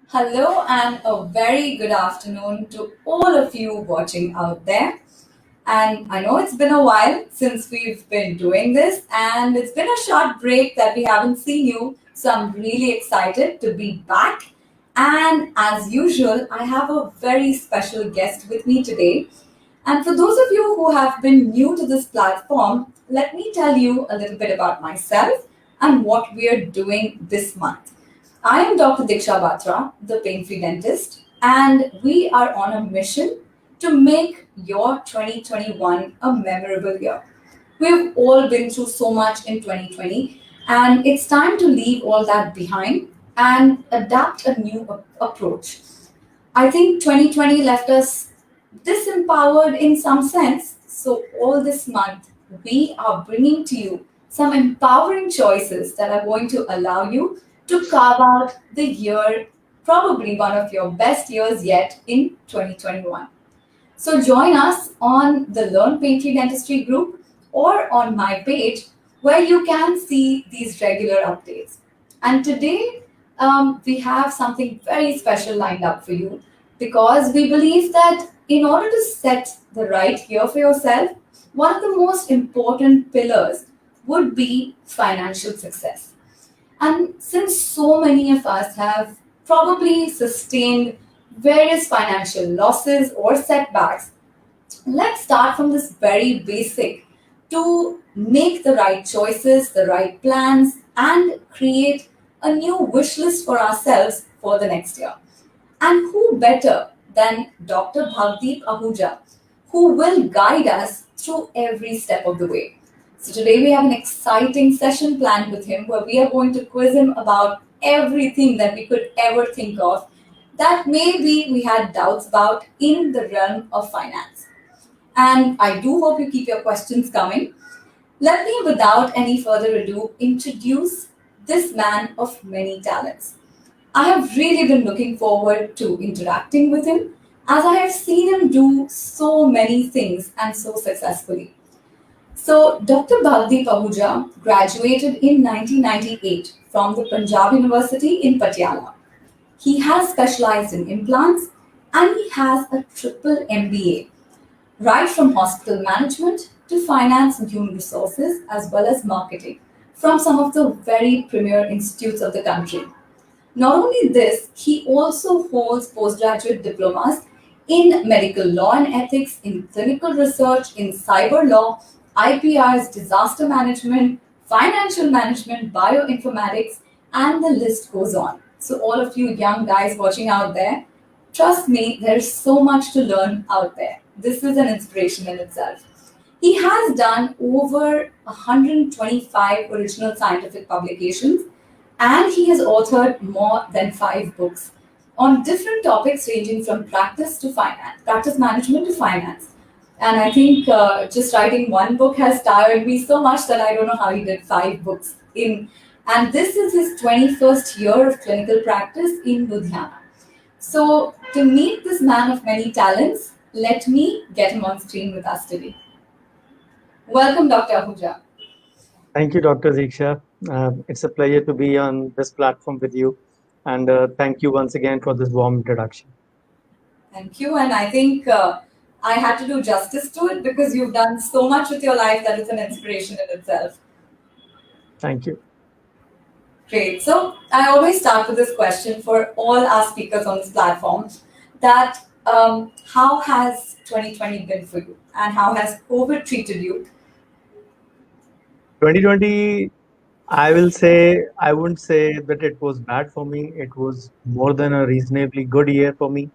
Hello and a very good afternoon to all of you watching out there. And I know it's been a while since we've been doing this, and it's been a short break that we haven't seen you. So I'm really excited to be back. And as usual, I have a very special guest with me today. And for those of you who have been new to this platform, let me tell you a little bit about myself and what we are doing this month. I am Dr. Diksha Batra, the pain free dentist, and we are on a mission to make your 2021 a memorable year. We've all been through so much in 2020, and it's time to leave all that behind and adapt a new approach. I think 2020 left us disempowered in some sense. So, all this month, we are bringing to you some empowering choices that are going to allow you to carve out the year, probably one of your best years yet in 2021. So, join us on the Learn Painfree Dentistry group or on my page where you can see these regular updates. And today, we have something very special lined up for you because we believe that in order to set the right year for yourself, one of the most important pillars would be financial success. And since so many of us have probably sustained various financial losses or setbacks, let's start from this very basic to make the right choices, the right plans, and create a new wish list for ourselves for the next year. And who better than Dr. Bhavdeep Ahuja, who will guide us through every step of the way. So today we have an exciting session planned with him where we are going to quiz him about everything that we could ever think of that maybe we had doubts about in the realm of finance. And I do hope you keep your questions coming. Let me, without any further ado, introduce this man of many talents. I have really been looking forward to interacting with him as I have seen him do so many things and so successfully. So, Dr. Baldeep Ahuja graduated in 1998 from the Punjab University in Patiala. He has specialized in implants and he has a triple MBA, right from hospital management to finance and human resources, as well as marketing, from some of the very premier institutes of the country. Not only this, he also holds postgraduate diplomas in medical law and ethics, in clinical research, in cyber law, IPRs, disaster management, financial management, bioinformatics, and the list goes on. So, all of you young guys watching out there, trust me, there's so much to learn out there. This is an inspiration in itself. He has done over 125 original scientific publications and he has authored more than 5 books on different topics ranging from practice to finance, practice management to finance. And I think just writing one book has tired me so much that I don't know how he did 5 books in. And this is his 21st year of clinical practice in Ludhiana. So, to meet this man of many talents, let me get him on screen with us today. Welcome, Dr. Ahuja. Thank you, Dr. Diksha. It's a pleasure to be on this platform with you. And thank you once again for this warm introduction. Thank you. And I think I had to do justice to it because you've done so much with your life that it's an inspiration in itself. Thank you. Great. So I always start with this question for all our speakers on this platform that how has 2020 been for you and how has COVID treated you? 2020, I wouldn't say that it was bad for me. It was more than a reasonably good year for me.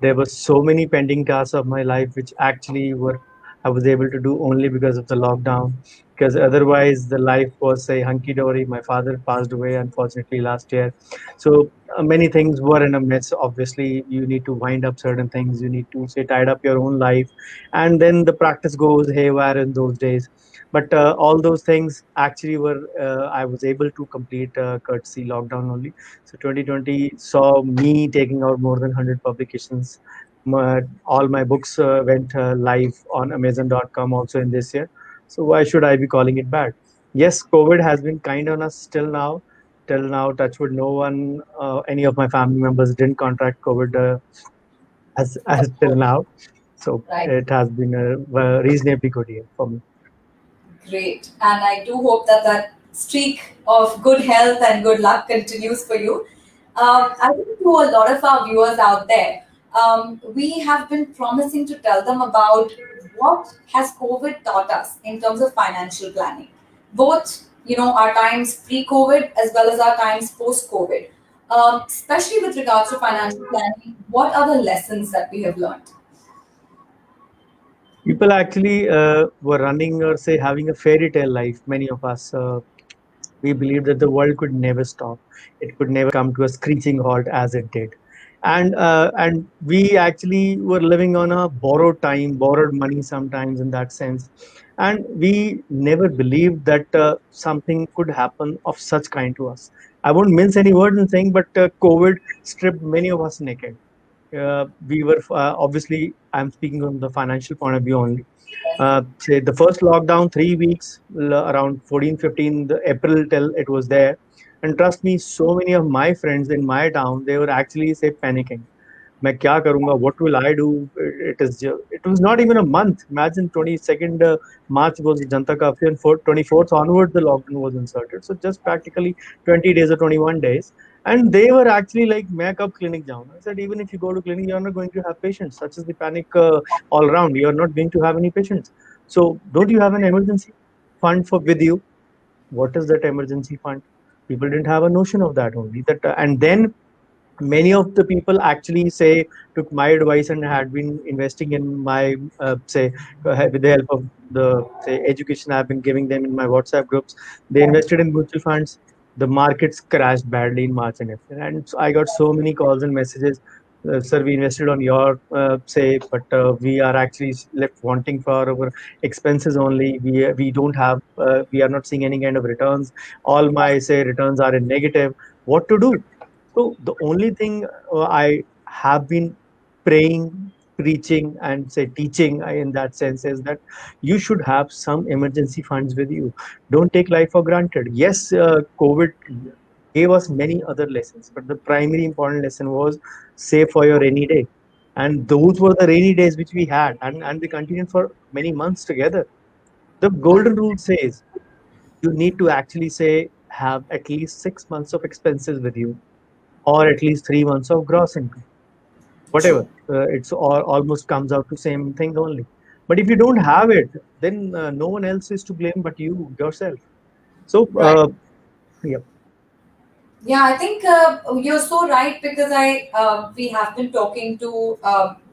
There were so many pending tasks of my life which actually were I was able to do only because of the lockdown. Because otherwise, the life was say hunky dory. My father passed away unfortunately last year, so many things were in a mess. Obviously, you need to wind up certain things. You need to say tied up your own life, and then the practice goes haywire in those days. But all those things actually were I was able to complete courtesy lockdown only. So 2020 saw me taking out more than 100 publications. All my books went live on Amazon.com also in this year. So why should I be calling it bad? Yes, COVID has been kind on us still now. till now, touch wood, no one, any of my family members didn't contract COVID as till now. So Right. it has been a reasonably good year for me. Great. And I do hope that that streak of good health and good luck continues for you. I think to a lot of our viewers out there, we have been promising to tell them about what has COVID taught us in terms of financial planning, both our times pre-COVID as well as our times post-COVID. Especially with regards to financial planning, what are the lessons that we have learned? People actually were running or say having a fairy tale life. Many of us, we believed that the world could never stop. It could never come to a screeching halt as it did. And we actually were living on a borrowed time, borrowed money sometimes in that sense. And we never believed that something could happen of such kind to us. I won't mince any words in saying, but COVID stripped many of us naked. We were obviously, I'm speaking from the financial point of view only. Say the first lockdown, 3 weeks, around 14, 15 the April till it was there. And trust me, so many of my friends in my town, they were actually say panicking. मैं क्या करूंगा? What will I do? It was not even a month. Imagine 22nd March was Janta Curfew, and 24th onwards the lockdown was inserted. So just practically 20 days or 21 days. And they were actually like, मैं कब clinic जाऊंगा? I said, even if you go to clinic, you're not going to have patients. Such is the panic all around. You're not going to have any patients. So don't you have an emergency fund for with you? What is that emergency fund? People didn't have a notion of that only. That and then many of the people actually say took my advice and had been investing in my say with the help of the say education I've been giving them in my WhatsApp groups. They invested in mutual funds. The markets crashed badly in March and April, and so I got so many calls and messages. Sir, we invested on your say, but we are actually left wanting for our expenses only. We don't have, we are not seeing any kind of returns. All my say returns are in negative. What to do? So the only thing I have been praying, preaching, and say teaching in that sense is that you should have some emergency funds with you. Don't take life for granted. Yes, COVID gave us many other lessons, but the primary important lesson was save for your rainy day. And those were the rainy days which we had, and they continued for many months together. The golden rule says you need to actually say have at least 6 months of expenses with you or at least 3 months of gross income, whatever. True. It's all almost comes out to same thing only. But if you don't have it, then no one else is to blame but you yourself. So, Right. yeah, Yeah, I think you're so right because I we have been talking to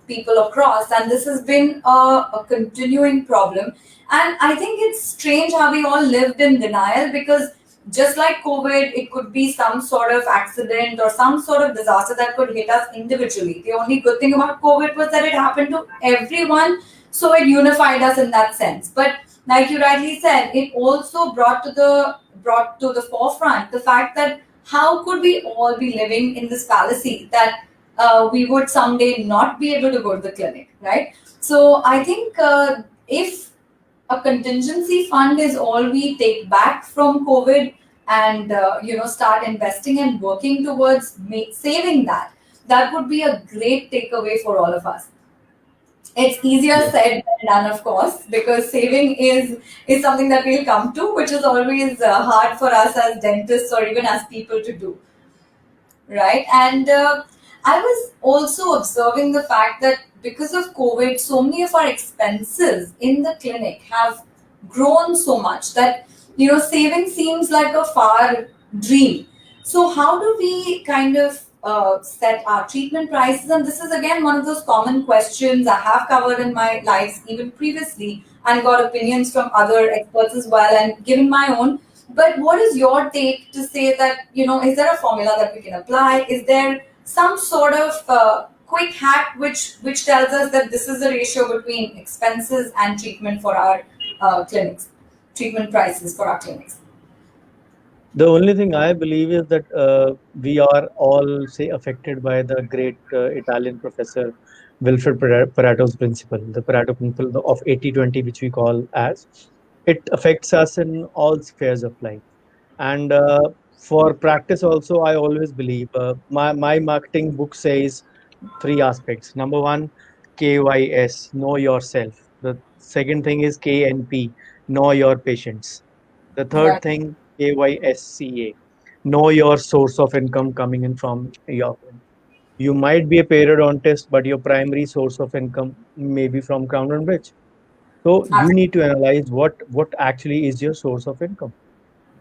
people across, and this has been a continuing problem. And I think it's strange how we all lived in denial because just like COVID, it could be some sort of accident or some sort of disaster that could hit us individually. The only good thing about COVID was that it happened to everyone, so it unified us in that sense. But like you rightly said, it also brought to the forefront the fact that how could we all be living in this fallacy that we would someday not be able to go to the clinic, right? So I think if a contingency fund is all we take back from COVID and start investing and working towards saving that, that would be a great takeaway for all of us. It's easier yes. said than done, of course, because saving is something that we'll come to, which is always hard for us as dentists or even as people to do, right? And I was also observing the fact that because of COVID, so many of our expenses in the clinic have grown so much that saving seems like a far dream. So how do we kind of set our treatment prices? And this is again one of those common questions I have covered in my lives even previously and got opinions from other experts as well and given my own. But what is your take to say that, is there a formula that we can apply? Is there some sort of quick hack which tells us that this is the ratio between expenses and treatment for our clinics, treatment prices for our clinics? The only thing I believe is that we are all say affected by the great Italian professor Wilfred Pareto's principle, the Pareto principle of 80-20, which we call as. It affects us in all spheres of life. And For practice also, I always believe my marketing book says three aspects. Number one, KYS, know yourself. The second thing is KNP, know your patients. The third Right. thing, KYSCA, know your source of income coming in from your clinic. You might be a periodontist, but your primary source of income may be from Crown and Bridge. So you need to analyze what actually is your source of income,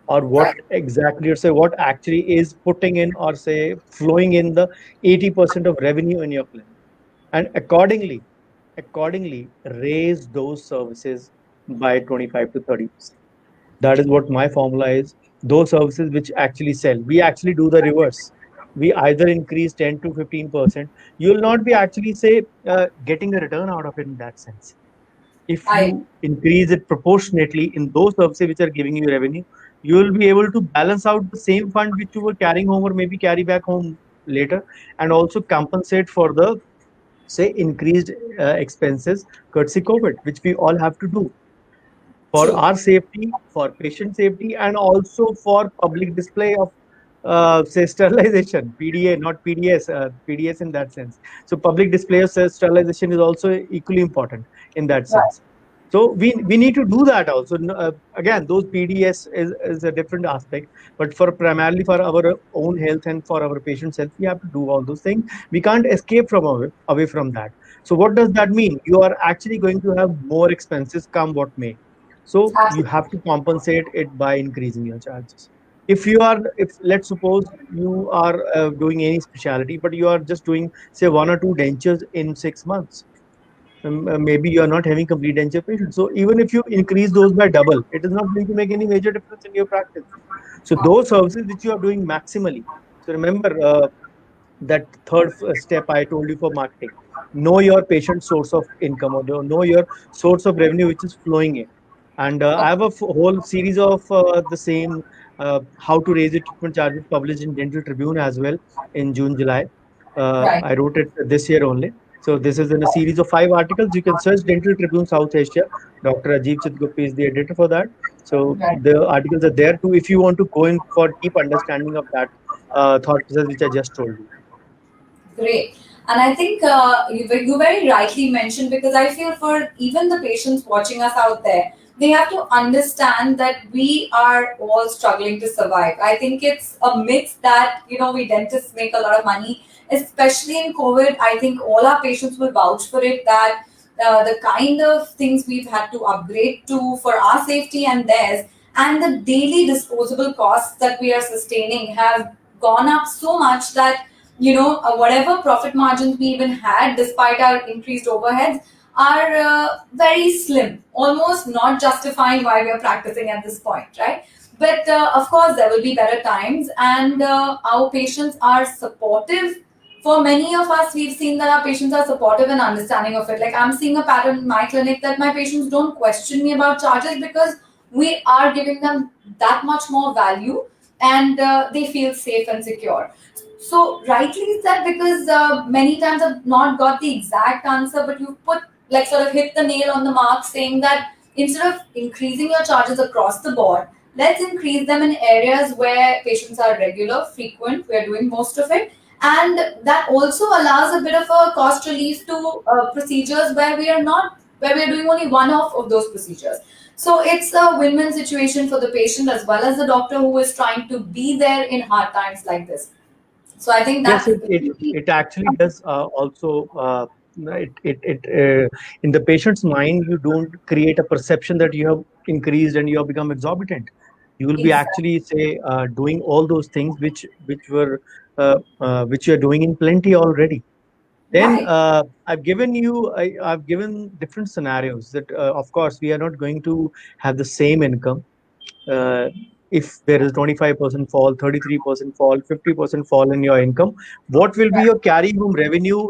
or what Right. exactly, or say what actually is putting in, or say flowing in the 80% of revenue in your clinic, and accordingly raise those services by 25 to 30%. That is what my formula is. Those services which actually sell, we actually do the reverse. We either increase 10 to 15%. You will not be actually say getting a return out of it in that sense. If I you increase it proportionately in those services which are giving you revenue, you will be able to balance out the same fund which you were carrying home, or maybe carry back home later, and also compensate for the say increased expenses courtesy COVID, which we all have to do for true. our safety, for patient safety, and also for public display of say sterilization, PDA, not PDS, PDS in that sense. So public display of sterilization is also equally important in that Right. sense. So we need to do that also. Again, those PDS is a different aspect, but for primarily for our own health and for our patient's health, we have to do all those things. We can't escape from away from that. So what does that mean? You are actually going to have more expenses come what may. So you Absolutely. have to compensate it by increasing your charges. If let's suppose you are doing any specialty, but you are just doing say one or two dentures in 6 months, maybe you are not having complete denture patients. So even if you increase those by double, it is not going to make any major difference in your practice. So those services which you are doing maximally. So remember that third step I told you for marketing. Know your patient source of income, or know your source of revenue which is flowing in. And I have a whole series of the same how to raise your treatment charges published in Dental Tribune as well in June, July. Right. I wrote it this year only. So this is in a series of 5 articles. You can search Dental Tribune South Asia. Dr. Ajib Chitgupta is the editor for that. So Right. the articles are there too if you want to go in for deep understanding of that thought process which I just told you. Great. And I think you very rightly mentioned, because I feel for even the patients watching us out there, they have to understand that we are all struggling to survive. I think it's a myth that, we dentists make a lot of money, especially in COVID. I think all our patients will vouch for it that the kind of things we've had to upgrade to for our safety and theirs, and the daily disposable costs that we are sustaining have gone up so much that whatever profit margins we even had despite our increased overheads are very slim, almost not justifying why we are practicing at this point, right? But of course there will be better times, and our patients are supportive. For many of us, we've seen that our patients are supportive and understanding of it. Like, I'm seeing a pattern in my clinic that my patients don't question me about charges, because we are giving them that much more value, and they feel safe and secure. So rightly said, because many times I've not got the exact answer, but you put, like, sort of hit the nail on the mark, saying that instead of increasing your charges across the board, let's increase them in areas where patients are regular, frequent. We're doing most of it, and that also allows a bit of a cost relief to procedures where we are doing only one off of those procedures. So it's a win-win situation for the patient as well as the doctor who is trying to be there in hard times like this. So I think Yes, that's it actually does also in the patient's mind, you don't create a perception that you have increased and you have become exorbitant. You will be exactly actually say doing all those things which you are doing in plenty already. Then right. I've given different scenarios that of course we are not going to have the same income uh, if there is 25% fall, 33% fall, 50% fall in your income. What will be your carry home revenue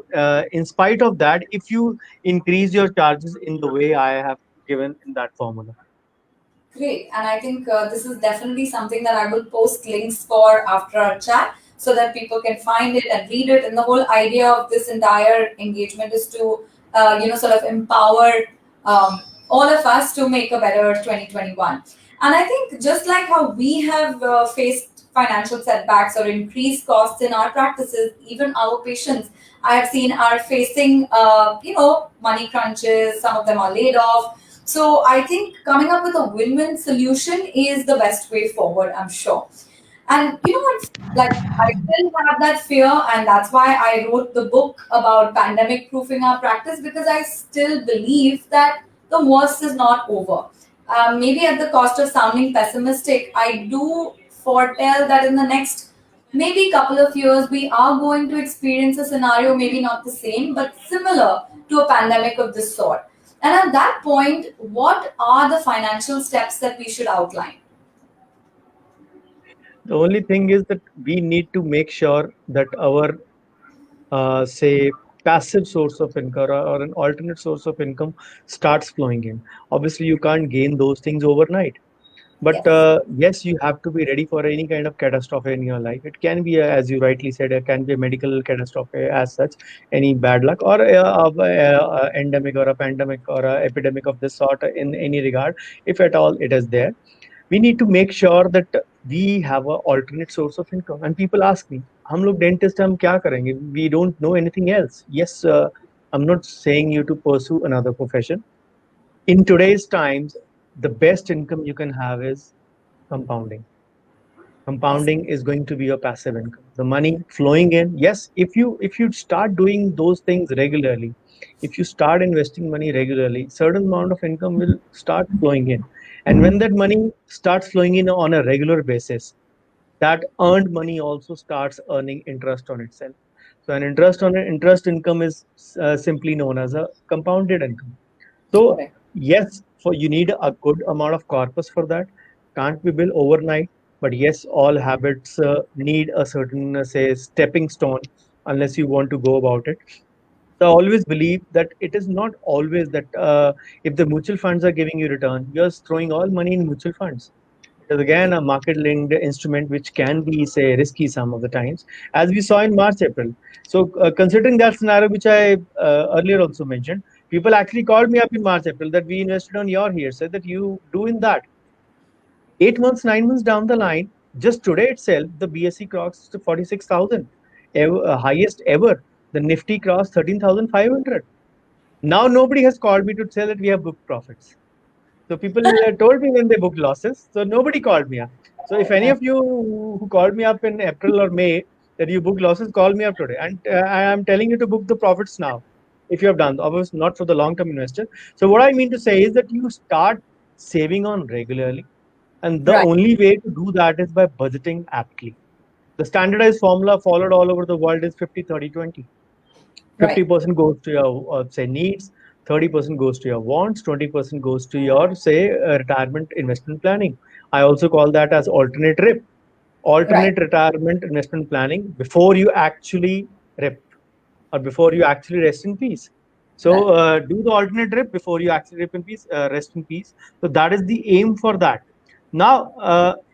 in spite of that if you increase your charges in the way I have given in that formula? Great. And I think this is definitely something that I will post links for after our chat, so that people can find it and read it. And the whole idea of this entire engagement is to, sort of empower all of us to make a better 2021. And I think just like how we have faced financial setbacks or increased costs in our practices, even our patients I have seen are facing, money crunches. Some of them are laid off. So I think coming up with a win-win solution is the best way forward. I'm sure. And you know what? Like, I still have that fear, and that's why I wrote the book about pandemic proofing our practice, because I still believe that the worst is not over. Maybe at the cost of sounding pessimistic, I do foretell that in the next maybe couple of years, we are going to experience a scenario, maybe not the same, but similar to a pandemic of this sort. And at that point, what are the financial steps that we should outline? The only thing is that we need to make sure that our say passive source of income or an alternate source of income starts flowing in. Obviously, you can't gain those things overnight. But Yes. yes, you have to be ready for any kind of catastrophe in your life. It can be, as you rightly said, it can be a medical catastrophe as such, any bad luck, or a endemic or a pandemic or a epidemic of this sort in any regard, if at all it is there. We need to make sure that we have a alternate source of income. And people ask me, हम लोग dentist हम क्या करेंगे? We don't know anything else. Yes, I'm not saying you to pursue another profession. In today's times, the best income you can have is compounding. Yes. Compounding is going to be your passive income. The money flowing in. Yes, if you start doing those things regularly, if you start investing money regularly, certain amount of income will start flowing in. And when that money starts flowing in on a regular basis, that earned money also starts earning interest on itself. So an interest on an interest income is simply known as a compounded income. So Correct. yes, for you need a good amount of corpus for that. Can't be built overnight, but yes, all habits need a certain, say, stepping stone unless you want to go about it. So I always believe that it is not always that if the mutual funds are giving you return, you're throwing all money in mutual funds. It is again a market-linked instrument which can be, say, risky some of the times, as we saw in March, April. So, considering that scenario, which I earlier also mentioned, people actually called me up in March, April that we invested on your here, said that you do in that. 8 months, 9 months down the line, just today itself, the BSE crossed to 46,000, highest ever. The Nifty crossed 13,500. Now nobody has called me to say that we have booked profits. So people told me when they booked losses. So nobody called me up. So if any Right. of you who called me up in April or May that you booked losses, call me up today. And I am telling you to book the profits now. If you have done, obviously not for the long-term investor. So what I mean to say is that you start saving on regularly. And the Right. only way to do that is by budgeting aptly. The standardized formula followed all over the world is 50-30-20. Right. 50% goes to your say needs, 30% goes to your wants, 20% goes to your say retirement investment planning. I also call that as alternate rip, Right. alternate retirement investment planning before you actually rip or before you actually rest in peace. So Right. do the alternate rip before you actually rip in peace, rest in peace. So that is the aim for that. Now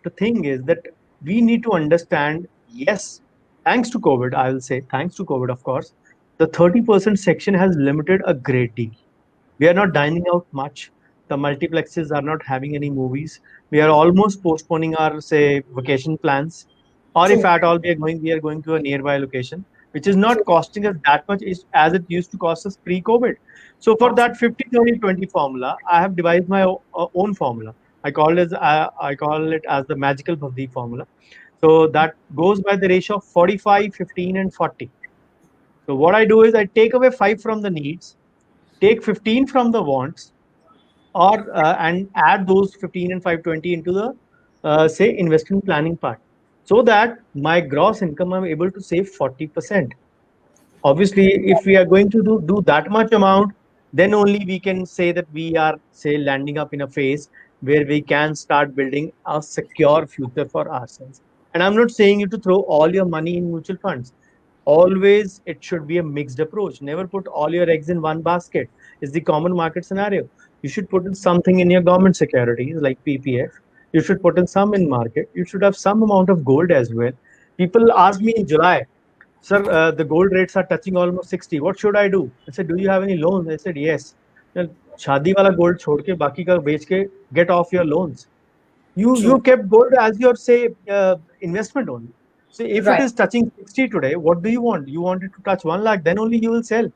the thing is that we need to understand. Yes, thanks to COVID, I will say thanks to COVID, of course, the 30% section has limited a great deal. We are not dining out much. The multiplexes are not having any movies. We are almost postponing our, say, vacation plans. Or if True. at all we are going to a nearby location, which is not True. costing us that much as it used to cost us pre-COVID. So for that 50-30-20 formula, I have devised my own formula. I call it as the magical Bhavdi formula. So that goes by the ratio of 45, 15, and 40. So what I do is I take away 5 from the needs, take 15 from the wants, or and add those 15 and 520 into the say investment planning part, so that my gross income I'm able to save 40%. Obviously, if we are going to do that much amount, then only we can say that we are, say, landing up in a phase where we can start building a secure future for ourselves. And I'm not saying you to throw all your money in mutual funds. Always it should be a mixed approach. Never put all your eggs in one basket. Is the common market scenario. You should put in something in your government securities like PPF. You should put in some in market. You should have some amount of gold as well. People ask me in July, sir, the gold rates are touching almost 60. What should I do? I said, do you have any loans? I said, yes. Well, शादी वाला gold छोड़ के बाकी का बेच के get off your loans. You True. kept gold as your say investment only. So if it Right. is touching 60 today, what do you want? You want it to touch 1 lakh, then only you will sell.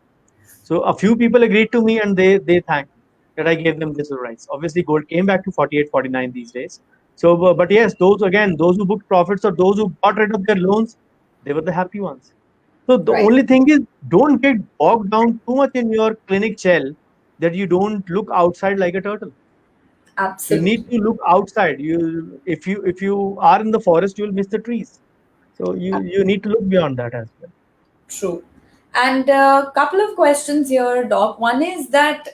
So a few people agreed to me and they thanked me that I gave them this advice. Obviously, gold came back to 48, 49 these days. So, but yes, those again, those who booked profits or those who got rid of their loans, they were the happy ones. So the Right. only thing is, don't get bogged down too much in your clinic shell that you don't look outside like a turtle. You need Absolutely. to look outside. If you are in the forest, you'll miss the trees. So you need to look beyond that as well. True. And a couple of questions here, Doc. One is that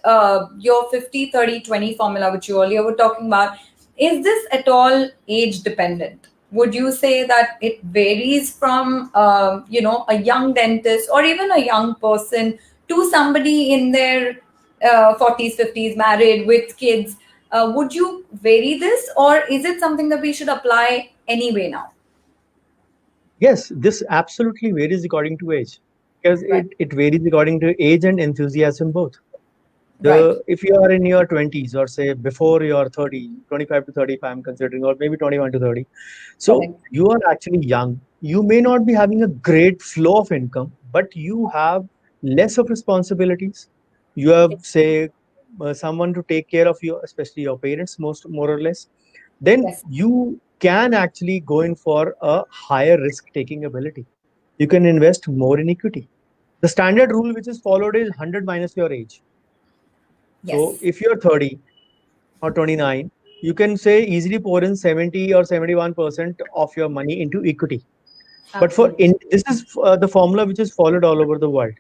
your 50-30-20 formula, which you earlier were talking about, is this at all age dependent? Would you say that it varies from, a young dentist or even a young person to somebody in their 40s, 50s, married with kids? Would you vary this, or is it something that we should apply anyway now? Yes, this absolutely varies according to age, because Right. it varies according to age and enthusiasm both. Right. If you are in your 20s or say before your 30, 25 to 30, if I'm considering, or maybe 21 to 30, so Correct. you are actually young. You may not be having a great flow of income, but you have less of responsibilities. You have, say, someone to take care of you, especially your parents, most more or less. Then Yes. you can actually go in for a higher risk taking ability. You can invest more in equity. The standard rule which is followed is 100 minus your age. So Yes. if you're 30 or 29, you can say easily pour in 70 or 71% of your money into equity. But Absolutely. this is the formula which is followed all over the world.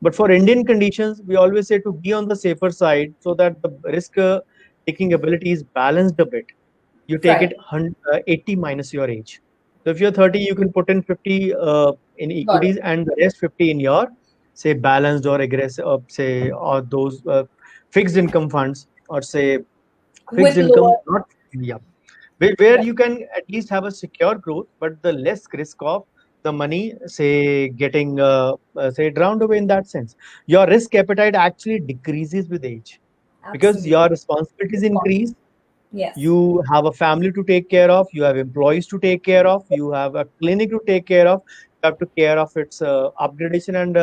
But for Indian conditions, we always say to be on the safer side so that the risk taking ability is balanced a bit. You take Right. it 80 minus your age. So if you're 30, you can put in 50 in Got it. equities and the rest 50 in your say balanced or aggressive, say or those fixed income funds or say fixed With income, lower, not yeah, where right. you can at least have a secure growth, but the less risk of the money say getting say drowned away in that sense. Your risk appetite actually decreases with age because Absolutely. your responsibilities increase. Yes. You have a family to take care of, you have employees to take care of, you have a clinic to take care of, you have to care of its upgradation and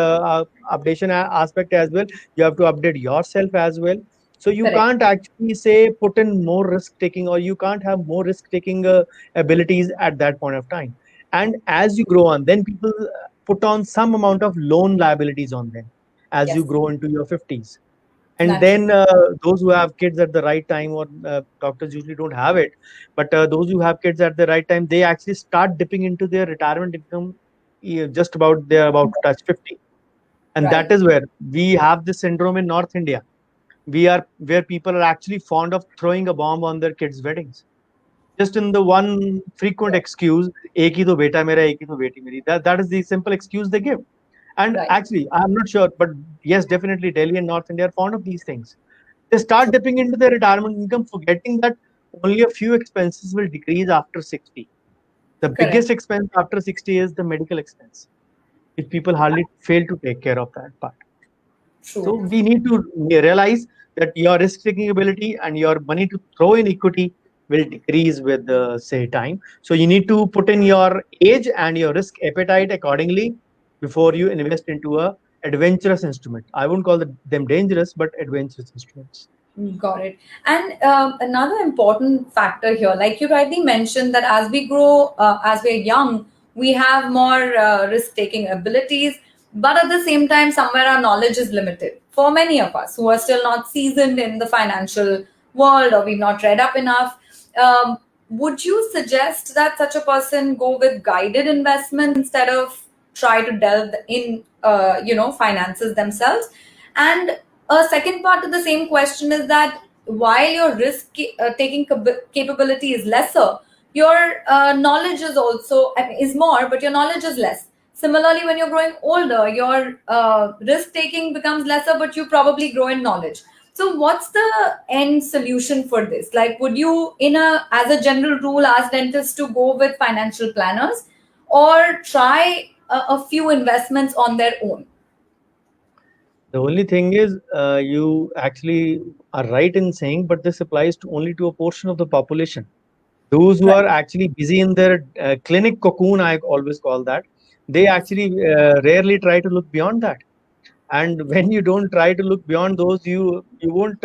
updation aspect as well. You have to update yourself as well. So you Correct. can't actually say put in more risk taking, or you can't have more risk taking abilities at that point of time. And as you grow on, then people put on some amount of loan liabilities on them as you Yes. grow into your 50s. And Naturally. then those who have kids at the right time, or doctors usually don't have it, but those who have kids at the right time, they actually start dipping into their retirement income, just about they're about to touch 50. And Right. that is where we have this syndrome in North India. We are where people are actually fond of throwing a bomb on their kids' weddings. Just in the one frequent Yes. excuse, एक ही तो बेटा मेरा, एक ही तो बेटी मेरी. That is the simple excuse they give. And Right. actually, I'm not sure, but yes, definitely Delhi and North India are fond of these things. They start True. dipping into their retirement income, forgetting that only a few expenses will decrease after 60. The Correct. biggest expense after 60 is the medical expense, if people hardly fail to take care of that part. So True. we need to realize that your risk taking ability and your money to throw in equity will decrease with say time. So you need to put in your age and your risk appetite accordingly before you invest into a adventurous instrument. I wouldn't call them dangerous, but adventurous instruments. Got it. And another important factor here, like you rightly mentioned, that as we grow, as we're young, we have more risk-taking abilities, but at the same time, somewhere our knowledge is limited. For many of us who are still not seasoned in the financial world or we've not read up enough, would you suggest that such a person go with guided investment instead of try to delve in, finances themselves? And a second part to the same question is that while your risk taking capability is lesser, your knowledge is also, I mean, is more, but your knowledge is less. Similarly, when you're growing older, your risk taking becomes lesser, but you probably grow in knowledge. So, what's the end solution for this? Like, would you, as a general rule, ask dentists to go with financial planners, or try a few investments on their own? The only thing is, you actually are right in saying, but this applies to only to a portion of the population. Those who Right. are actually busy in their clinic cocoon, I always call that, they actually rarely try to look beyond that. And when you don't try to look beyond those, you won't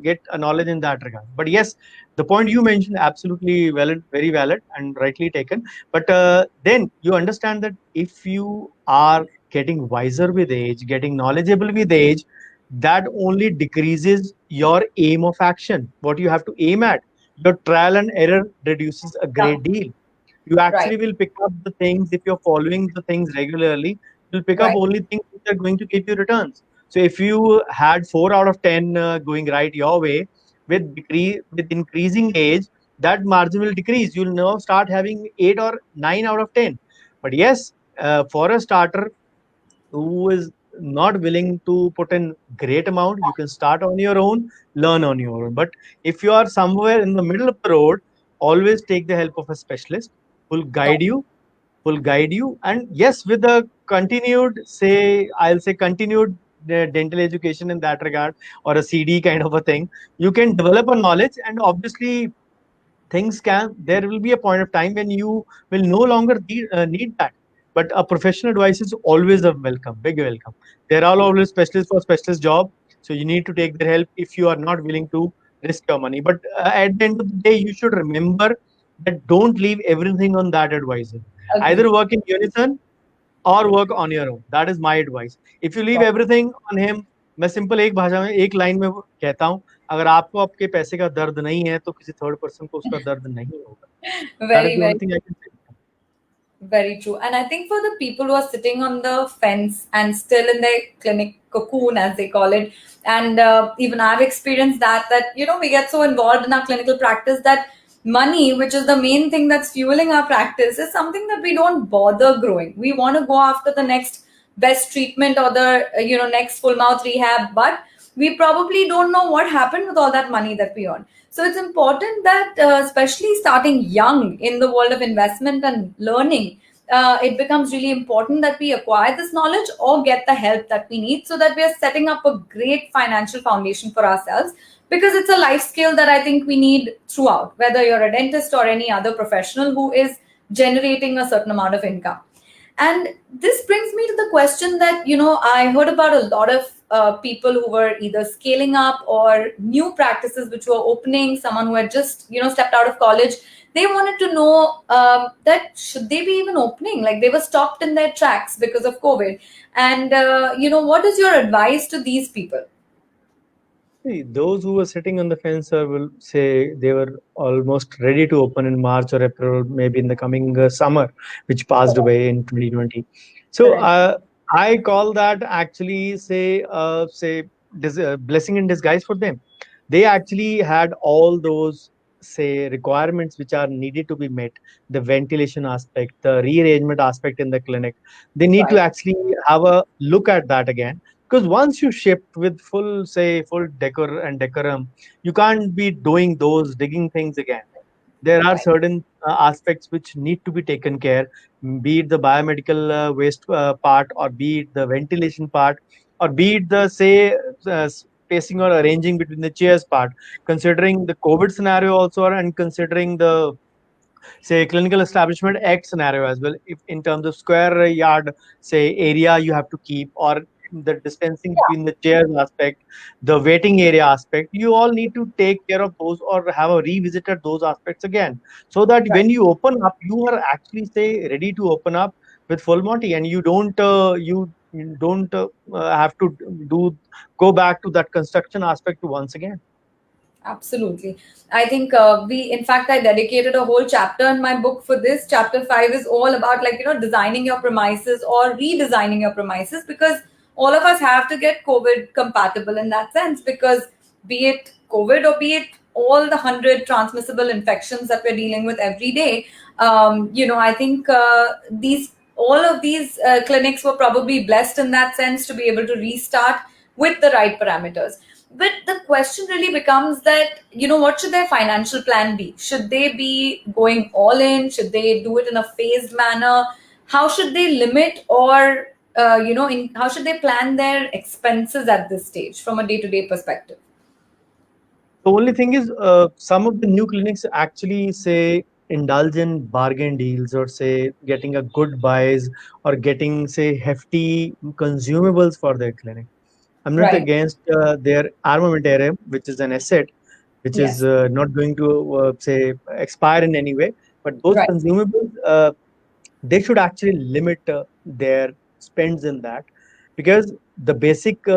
get a knowledge in that regard. But yes, the point you mentioned, absolutely valid, very valid and rightly taken. But then you understand that if you are getting wiser with age, getting knowledgeable with age, that only decreases your aim of action, what you have to aim at. Your trial and error reduces a Yeah. great deal. You Right. actually will pick up the things, if you're following the things regularly, you'll pick up Right. only things which are going to give you returns. So if you had 4 out of 10 going right your way, with increasing age, that margin will decrease. You'll now start having 8 or 9 out of 10. But yes, for a starter who is not willing to put in great amount, you can start on your own, learn on your own. But if you are somewhere in the middle of the road, always take the help of a specialist who'll Got guide you, and yes, with a continued, say, I'll say continued dental education in that regard, or a CD kind of a thing, you can develop a knowledge. And obviously things can, there will be a point of time when you will no longer need that. But a professional advice is always a welcome, big welcome. There are always specialists for specialist job, so you need to take their help if you are not willing to risk your money. But at the end of the day, you should remember that don't leave everything on that advisor. Agree. Either work in unison or work on your own. That is my advice. If you leave Got everything on him, मैं simple एक भाषा में एक line में कहता हूँ, अगर आपको आपके पैसे का दर्द नहीं है तो किसी थर्ड पर्सन को उसका दर्द नहीं होगा. That is Very, the only very, thing I can say. very true. And I think for the people who are sitting on the fence and still in their clinic cocoon, as they call it, and even I've experienced that we get so involved in our clinical practice that money, which is the main thing that's fueling our practice, is something that we don't bother growing. We want to go after the next best treatment or the next full mouth rehab, but we probably don't know what happened with all that money that we earn. So it's important that, especially starting young in the world of investment and learning, it becomes really important that we acquire this knowledge or get the help that we need so that we are setting up a great financial foundation for ourselves, because it's a life skill that I think we need throughout, whether you're a dentist or any other professional who is generating a certain amount of income. And this brings me to the question that I heard about a lot of people who were either scaling up or new practices which were opening, someone who had just stepped out of college. They wanted to know that should they be even opening? Like they were stopped in their tracks because of COVID. And, what is your advice to these people? See, those who were sitting on the fence will say they were almost ready to open in March or April, maybe in the coming summer, which passed Correct. away in 2020. So Correct. I call that actually say blessing in disguise for them. They actually had all those, say, requirements which are needed to be met, the ventilation aspect, the rearrangement aspect in the clinic. They need to Right. actually have a look at that again, because once you shift with full decor and decorum, you can't be doing those digging things again. There are Right. certain aspects which need to be taken care, be it the biomedical waste part, or be it the ventilation part, or be it the, say, spacing or arranging between the chairs part, considering the COVID scenario also, and considering the, say, clinical establishment X scenario as well, if in terms of square yard, say, area you have to keep, or the distancing between the chairs aspect, the waiting area aspect, you all need to take care of those or have a revisited those aspects again, so that Right. when you open up, you are actually, say, ready to open up with full monty, and you don't have to do go back to that construction aspect once again. Absolutely. I think in fact, I dedicated a whole chapter in my book for this. Chapter 5 is all about, designing your premises or redesigning your premises, because all of us have to get COVID compatible in that sense, because be it COVID or be it all the 100 transmissible infections that we're dealing with every day, I think all of these clinics were probably blessed in that sense to be able to restart with the right parameters. But the question really becomes that what should their financial plan be? Should they be going all in? Should they do it in a phased manner? How should they limit or, how should they plan their expenses at this stage from a day to day perspective? The only thing is, some of the new clinics actually say indulge in bargain deals, or say getting a good buys, or getting, say, hefty consumables for their clinic. I'm not Right. against their armamentarium, which is an asset, which is Yes. not going to say expire in any way. But those Right. consumables, they should actually limit their spends in that, because the basic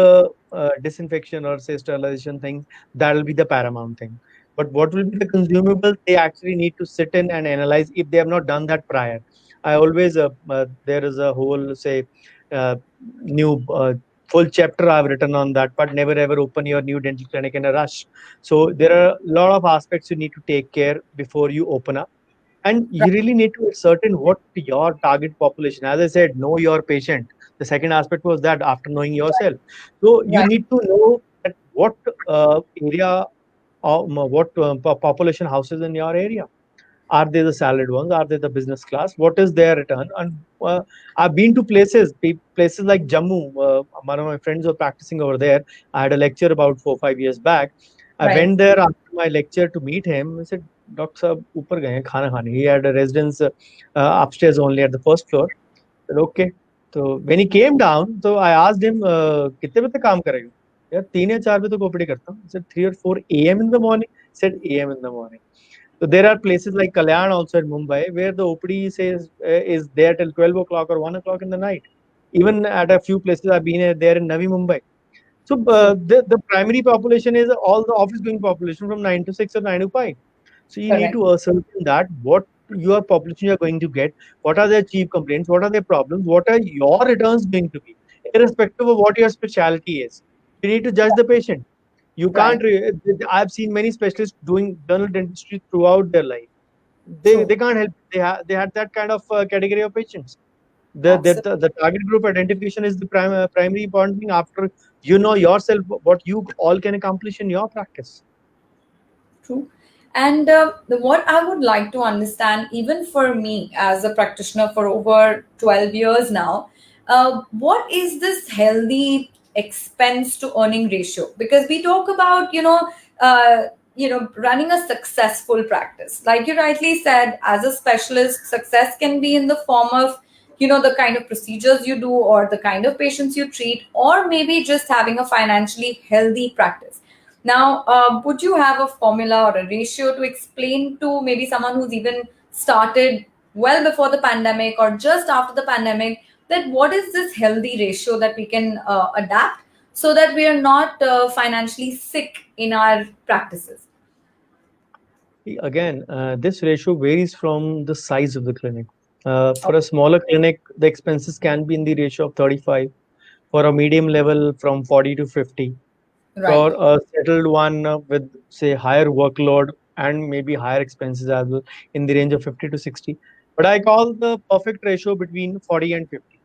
disinfection or say sterilization thing, that will be the paramount thing. But what will be the consumable, they actually need to sit in and analyze if they have not done that prior. I always there is a whole say uh, new full chapter I've written on that, but never ever open your new dental clinic in a rush. So there are a lot of aspects you need to take care before you open up, and Right. you really need to ascertain what your target population. As I said, know your patient. The second aspect was that after knowing yourself, so you Right. need to know that what area or what population houses in your area. Are they the salaried ones? Are they the business class? What is their return? And I've been to places like Jammu. One of my friends were practicing over there. I had a lecture about 4 5 years back. I Right. went there after my lecture to meet him. I said, "Doctor साहब ऊपर गए हैं खाना खाने." He had a residence upstairs only at the first floor. I said, okay. So when he came down, so I asked him, कितने बजे तक काम करेगा? यार 3 या 4 बजे तक ओपीडी करता हूँ. He said 3 or 4 a.m. in the morning. I said a.m. in the morning. So there are places like Kalyan also in Mumbai where the OPD says is there till 12 o'clock or 1 o'clock in the night. Even at a few places I've been there in Navi Mumbai. So True. the primary population is all the office going population from 9 to 6 or 9 to 5. So you need Correct. to ascertain that what your population you are going to get, what are their chief complaints, what are their problems, what are your returns going to be, irrespective of what your specialty is. You need to judge the patient. You can't. Right. I've seen many specialists doing general dentistry throughout their life. They True. can't help. They had that kind of category of patients. Absolutely. The target group identification is the primary important thing. After you know yourself, what you all can accomplish in your practice. True. And what I would like to understand, even for me as a practitioner for over 12 years now, what is this healthy expense to earning ratio? Because we talk about, running a successful practice. Like you rightly said, as a specialist, success can be in the form of, the kind of procedures you do or the kind of patients you treat, or maybe just having a financially healthy practice. Now, would you have a formula or a ratio to explain to maybe someone who's even started well before the pandemic or just after the pandemic, that what is this healthy ratio that we can adapt so that we are not financially sick in our practices? Again, this ratio varies from the size of the clinic. For a smaller clinic, the expenses can be in the ratio of 35. For a medium level, from 40 to 50. Right, For a settled one with say higher workload and maybe higher expenses as well, in the range of 50 to 60. But I call the perfect ratio between 40 and 50.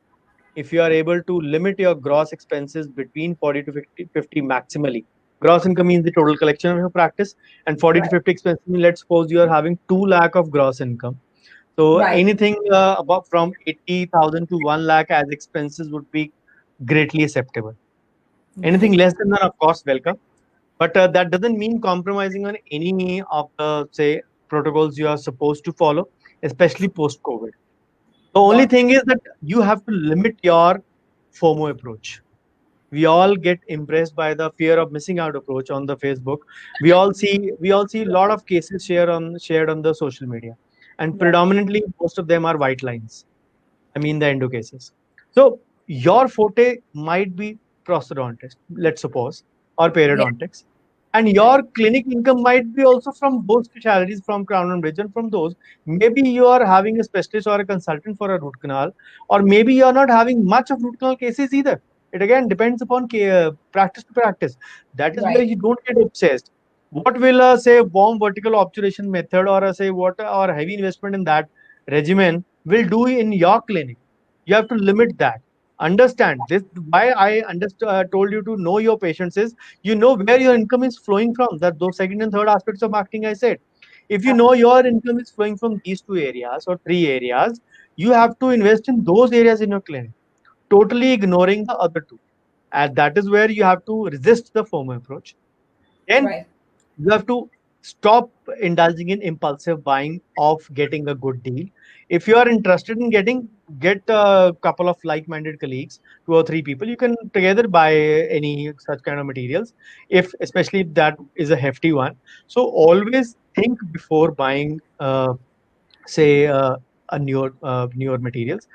If you are able to limit your gross expenses between 40 to 50 maximally. Gross income means the total collection of your practice, and 40 to right, 50 expenses mean, let's suppose you are having 2 lakh of gross income. So right. anything above from 80,000 to 1 lakh as expenses would be greatly acceptable. Anything Great. less than that, of course, welcome. But that doesn't mean compromising on any of the, say, protocols you are supposed to follow, especially post COVID. The only Got thing is that you have to limit your FOMO approach. We all get impressed by the fear of missing out approach on the Facebook. We all see a lot of cases shared on the social media, and right, predominantly most of them are white lines. I mean the endo cases. So your forte might be prosthodontist, let's suppose, or yeah, periodontics. And right, your clinic income might be also from those specialties, from Crown and Bridge, and from those. Maybe you are having a specialist or a consultant for a root canal, or maybe you are not having much of root canal cases either. It again depends upon practice to practice. That is where right, you don't get obsessed. What will a say warm vertical obturation method, or a say what or heavy investment in that regimen will do in your clinic? You have to limit that. Understand this. Why I told you to know your patients is, you know where your income is flowing from. That those second and third aspects of marketing I said. If you know your income is flowing from these two areas or three areas, you have to invest in those areas in your clinic, totally ignoring the other two. And that is where you have to resist the FOMO approach. Then right. You have to stop indulging in impulsive buying of getting a good deal. If you are interested in get a couple of like-minded colleagues, two or three people, you can together buy any such kind of materials, if especially if that is a hefty one. So always think before buying say a newer materials.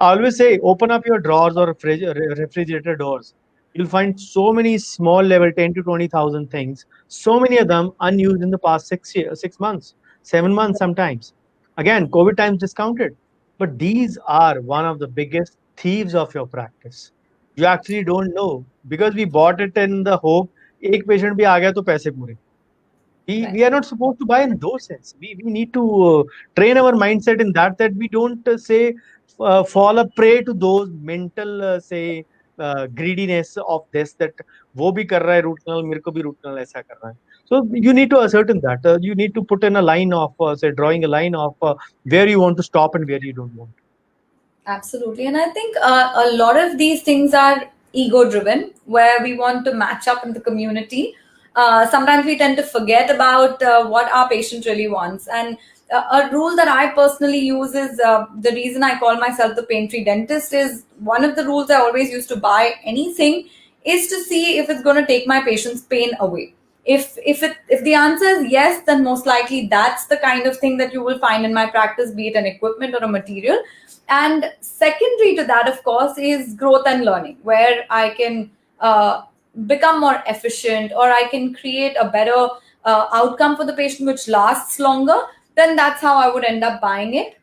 I always say open up your drawers or refrigerator doors. You'll find so many small level 10 to 20,000 things, so many of them unused in the past 6 years, 6 months, 7 months sometimes. Again, COVID times discounted. But these are one of the biggest thieves of your practice. You actually don't know because we bought it in the hope एक patient भी आ गया तो पैसे पूरे. We Right. are not supposed to buy in those sense. We need to train our mindset in that we don't say fall a prey to those mental say greediness of this that वो भी कर रहा है root canal मेरे को भी root canal ऐसा कर रहा है. So you need to ascertain that you need to put in a line of say drawing a line of where you want to stop and where you don't want. Absolutely. And I think a lot of these things are ego driven, where we want to match up in the community. Sometimes we tend to forget about what our patient really wants. And a rule that I personally use is the reason I call myself the pain free dentist is one of the rules I always use to buy anything is to see if it's going to take my patient's pain away. If the answer is yes, then most likely that's the kind of thing that you will find in my practice, be it an equipment or a material. And secondary to that, of course, is growth and learning, where I can become more efficient or I can create a better outcome for the patient which lasts longer. Then that's how I would end up buying it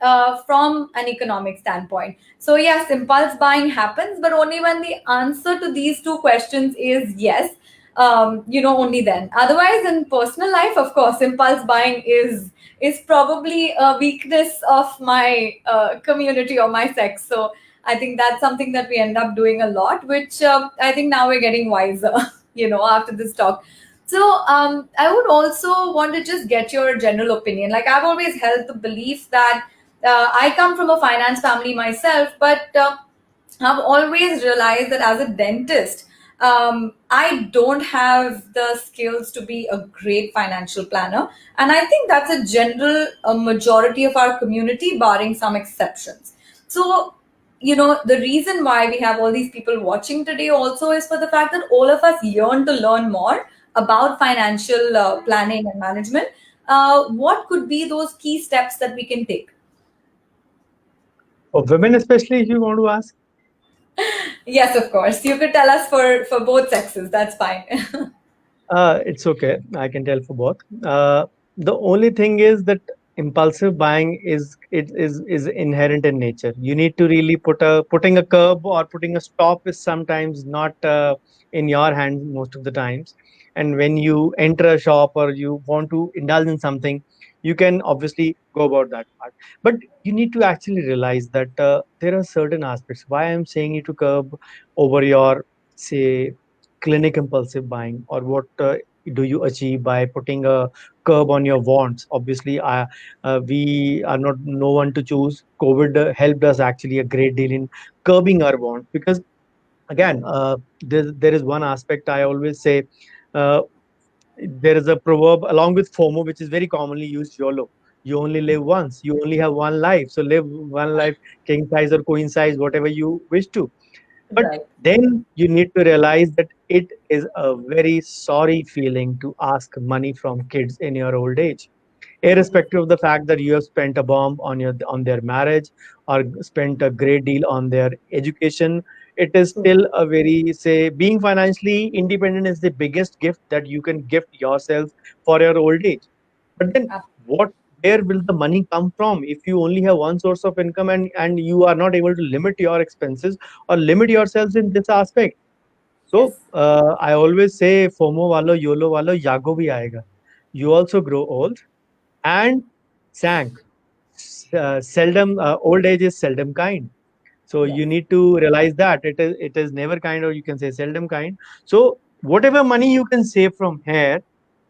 from an economic standpoint. So yes, impulse buying happens, but only when the answer to these two questions is yes. Only then. Otherwise, in personal life, of course, impulse buying is probably a weakness of my community or my sex. So I think that's something that we end up doing a lot, which I think now we're getting wiser, after this talk. So I would also want to just get your general opinion. Like I've always held the belief that I come from a finance family myself, but I've always realized that as a dentist, I don't have the skills to be a great financial planner. And I think that's a general majority of our community, barring some exceptions. So, the reason why we have all these people watching today also is for the fact that all of us yearn to learn more about financial planning and management. What could be those key steps that we can take? For women especially, if you want to ask. Yes, of course. You could tell us for both sexes. That's fine. It's okay. I can tell for both. The only thing is that impulsive buying is inherent in nature. You need to really putting a curb or putting a stop is sometimes not in your hands most of the times. And when you enter a shop or you want to indulge in something, you can obviously go about that part. But you need to actually realize that there are certain aspects. Why I'm saying you to curb over your say clinic impulsive buying or what do you achieve by putting a curb on your wants. Obviously we are not no one to choose. COVID helped us actually a great deal in curbing our wants because again there is one aspect I always say. uh, there is a proverb along with FOMO which is very commonly used, YOLO. You only live once, you only have one life, so live one life, king size or queen size, whatever you wish to. But Right. then you need to realize that it is a very sorry feeling to ask money from kids in your old age, irrespective of the fact that you have spent a bomb on their marriage or spent a great deal on their education. It is still a very say being financially independent is the biggest gift that you can gift yourself for your old age. But then what where will the money come from if you only have one source of income and you are not able to limit your expenses or limit yourselves in this aspect? So Yes. I always say FOMO walo, YOLO walo, yago bhi aayega. You also grow old and sank. Seldom old age is seldom kind. So Yes. you need to realize that it is never kind, or you can say seldom kind. So whatever money you can save from here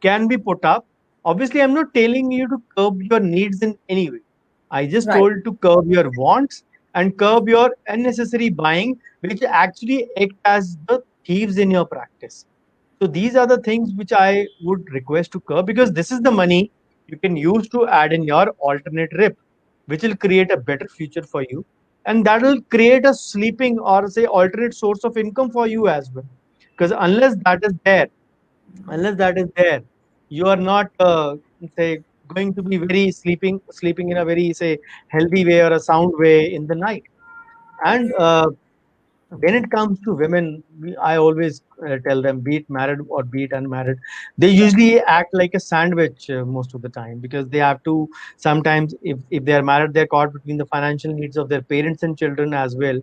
can be put up. Obviously, I'm not telling you to curb your needs in any way. I just Right. told to curb your wants and curb your unnecessary buying, which actually act as the thieves in your practice. So these are the things which I would request to curb, because this is the money you can use to add in your alternate rip, which will create a better future for you. And that will create a sleeping or say alternate source of income for you as well. Because unless that is there, you are not say going to be very sleeping in a very say healthy way or a sound way in the night. And when it comes to women, I always tell them, be it married or be it unmarried, they usually act like a sandwich most of the time, because they have to sometimes, if they are married, they're caught between the financial needs of their parents and children as well,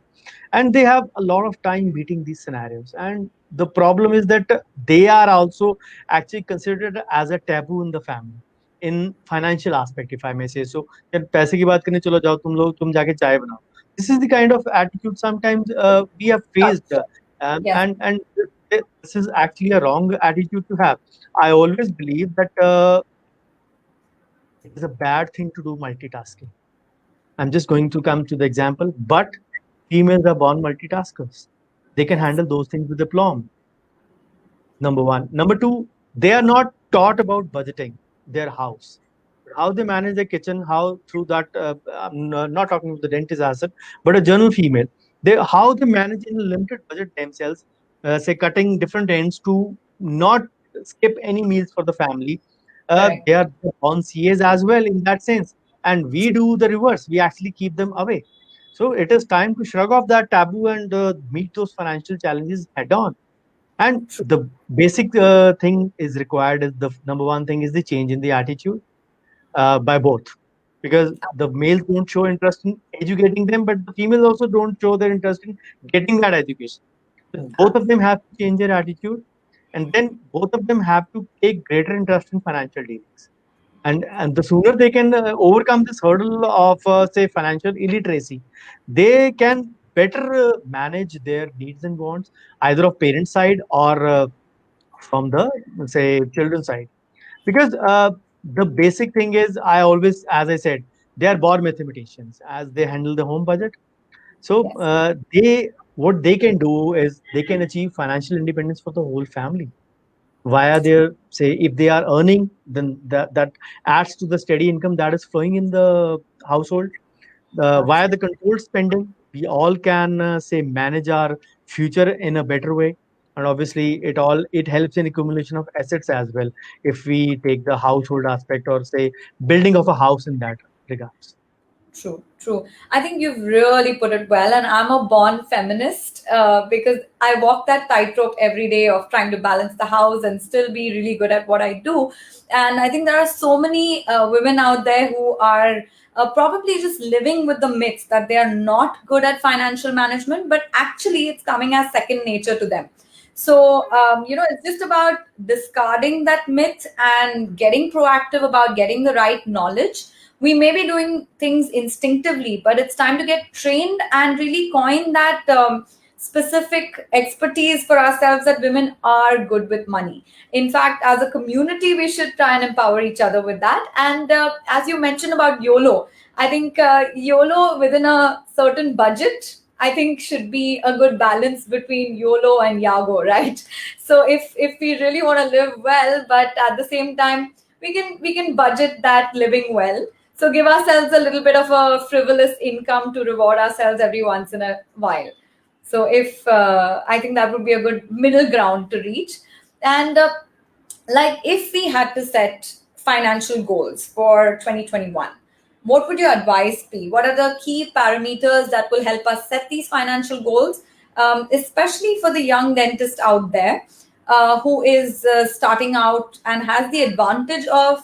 and they have a lot of time beating these scenarios. And the problem is that they are also actually considered as a taboo in the family in financial aspect, if I may say so. यार पैसे की बात करने चलो, जाओ तुम लोग, तुम जाके चाय बनाओ. This is the kind of attitude sometimes we have Sure, faced, sure. Yes. and this is actually a wrong attitude to have. I always believe that it is a bad thing to do multitasking. I'm just going to come to the example, but females are born multitaskers. They can Yes. handle those things with aplomb. Number one. Number two, they are not taught about budgeting their house. How they manage their kitchen, how through that, not talking about the dentist asset, but a general female, how they manage in a limited budget themselves, say cutting different ends to not skip any meals for the family. Correct. They are on CAs as well in that sense. And we do the reverse. We actually keep them away. So it is time to shrug off that taboo and meet those financial challenges head on. And True. the basic thing is required is the number one thing is the change in the attitude by both, because the males don't show interest in educating them, but the females also don't show their interest in getting that education. So both of them have to change their attitude, and then both of them have to take greater interest in financial dealings. And the sooner they can overcome this hurdle of say financial illiteracy, they can better manage their needs and wants, either of parent side or from the say children side. Because the basic thing is, I always, as I said, they are born mathematicians as they handle the home budget. So Yes. they what they can do is they can achieve financial independence for the whole family via their, say, if they are earning, then that adds to the steady income that is flowing in the household. Via the controlled spending, we all can say manage our future in a better way. And obviously it helps in accumulation of assets as well, if we take the household aspect or say building of a house in that regards. True, true. I think you've really put it well, and I'm a born feminist because I walk that tightrope every day of trying to balance the house and still be really good at what I do. And I think there are so many women out there who are probably just living with the myths that they are not good at financial management, but actually it's coming as second nature to them. So, it's just about discarding that myth and getting proactive about getting the right knowledge. We may be doing things instinctively, but it's time to get trained and really coin that specific expertise for ourselves that women are good with money. In fact, as a community, we should try and empower each other with that. And as you mentioned about YOLO, I think YOLO within a certain budget, I think should be a good balance between YOLO and YAGO, right? So if we really want to live well, but at the same time we can budget that living well, so give ourselves a little bit of a frivolous income to reward ourselves every once in a while. So if I think that would be a good middle ground to reach. And like if we had to set financial goals for 2021, what would your advice be? What are the key parameters that will help us set these financial goals, especially for the young dentist out there who is starting out and has the advantage of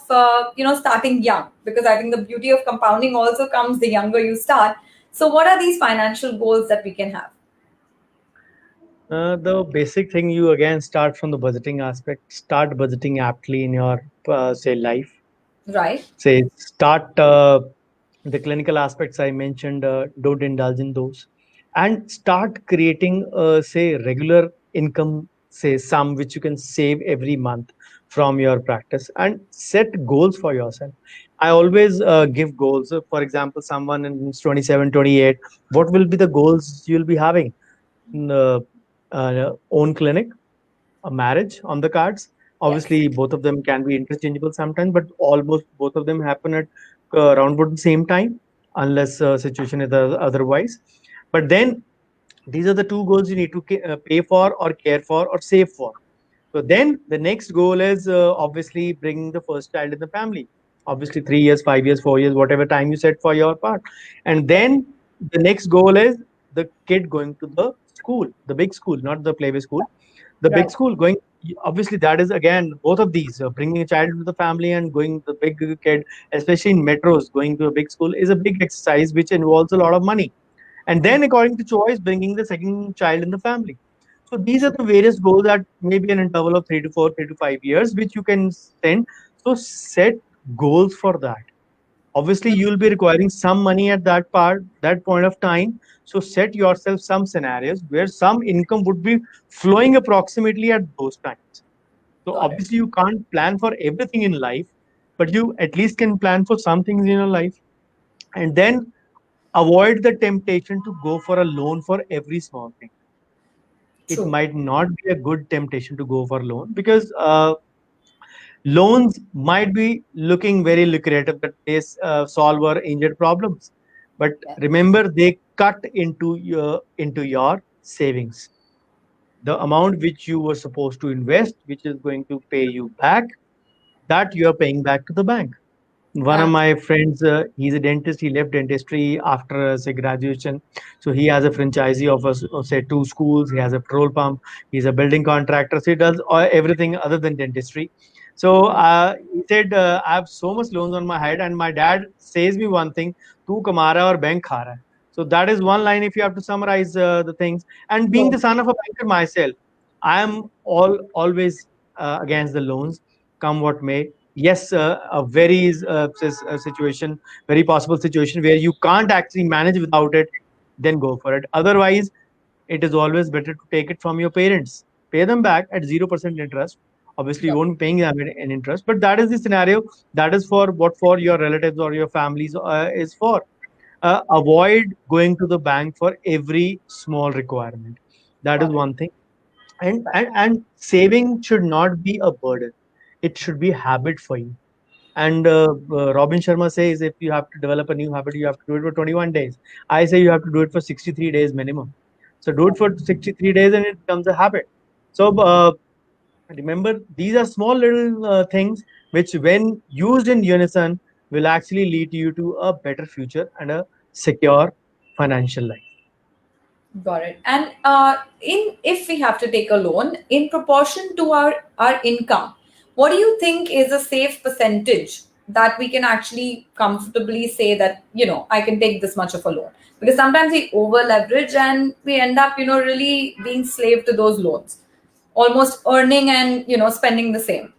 starting young, because I think the beauty of compounding also comes the younger you start. So what are these financial goals that we can have? The basic thing, you again start from the budgeting aspect. Start budgeting aptly in your say life. Right. Say start the clinical aspects I mentioned. Don't indulge in those, and start creating say regular income, say sum which you can save every month from your practice, and set goals for yourself. I always give goals. For example, someone in 27, 28, what will be the goals you'll be having? Own clinic, a marriage on the cards. Yes. Obviously, both of them can be interchangeable sometimes, but almost both of them happen at around about the same time, unless situation is otherwise. But then these are the two goals you need to pay for or care for or save for. So then the next goal is obviously bringing the first child in the family. Obviously, 3 years, 5 years, 4 years, whatever time you set for your part. And Yes. then the next goal is the kid going to the school, the big school, not the playway school, the big Right. school going. Obviously, that is again both of these bringing a child into the family and going the big kid, especially in metros, going to a big school is a big exercise which involves a lot of money. And then, according to choice, bringing the second child in the family. So these are True. the various goals that maybe an interval of 3 to 4, 3 to 5 years, which you can send. So set goals for that. Obviously, you will be requiring some money at that point of time. So set yourself some scenarios where some income would be flowing approximately at those times. So Got it. obviously, you can't plan for everything in life, but you at least can plan for some things in your life. And then avoid the temptation to go for a loan for every small thing. It True. might not be a good temptation to go for loan because loans might be looking very lucrative that they solve our injured problems, but Yes. remember they cut into your savings. The amount which you were supposed to invest, which is going to pay you back, that you are paying back to the bank. One of Ab- my friends, he's a dentist. He left dentistry after say graduation, so he has a franchisee of say 2 schools. He has a petrol pump. He's a building contractor. So he does everything other than dentistry. So he said, I have so much loans on my head, and my dad says me one thing: "Tu kama raha hai aur bank kha raha hai." So that is one line if you have to summarize the things. And being no. the son of a banker myself, I am always against the loans, come what may. Yes, a very situation, very possible situation where you can't actually manage without it, then go for it. Otherwise, it is always better to take it from your parents, pay them back at 0% interest. Obviously, you Got won't be paying them an interest, but that is the scenario. That is for what for your relatives or your families is for. Avoid going to the bank for every small requirement. That is got it. one thing. And saving should not be a burden. It should be a habit for you. And Robin Sharma says if you have to develop a new habit, you have to do it for 21 days. I say you have to do it for 63 days minimum. So do it for 63 days and it becomes a habit. So remember, these are small little things which, when used in unison, will actually lead you to a better future and a secure financial life. Got it. And in if we have to take a loan in proportion to our income, what do you think is a safe percentage that we can actually comfortably say that I can take this much of a loan? Because sometimes we over leverage and we end up really being slave to those loans, almost earning and spending the same.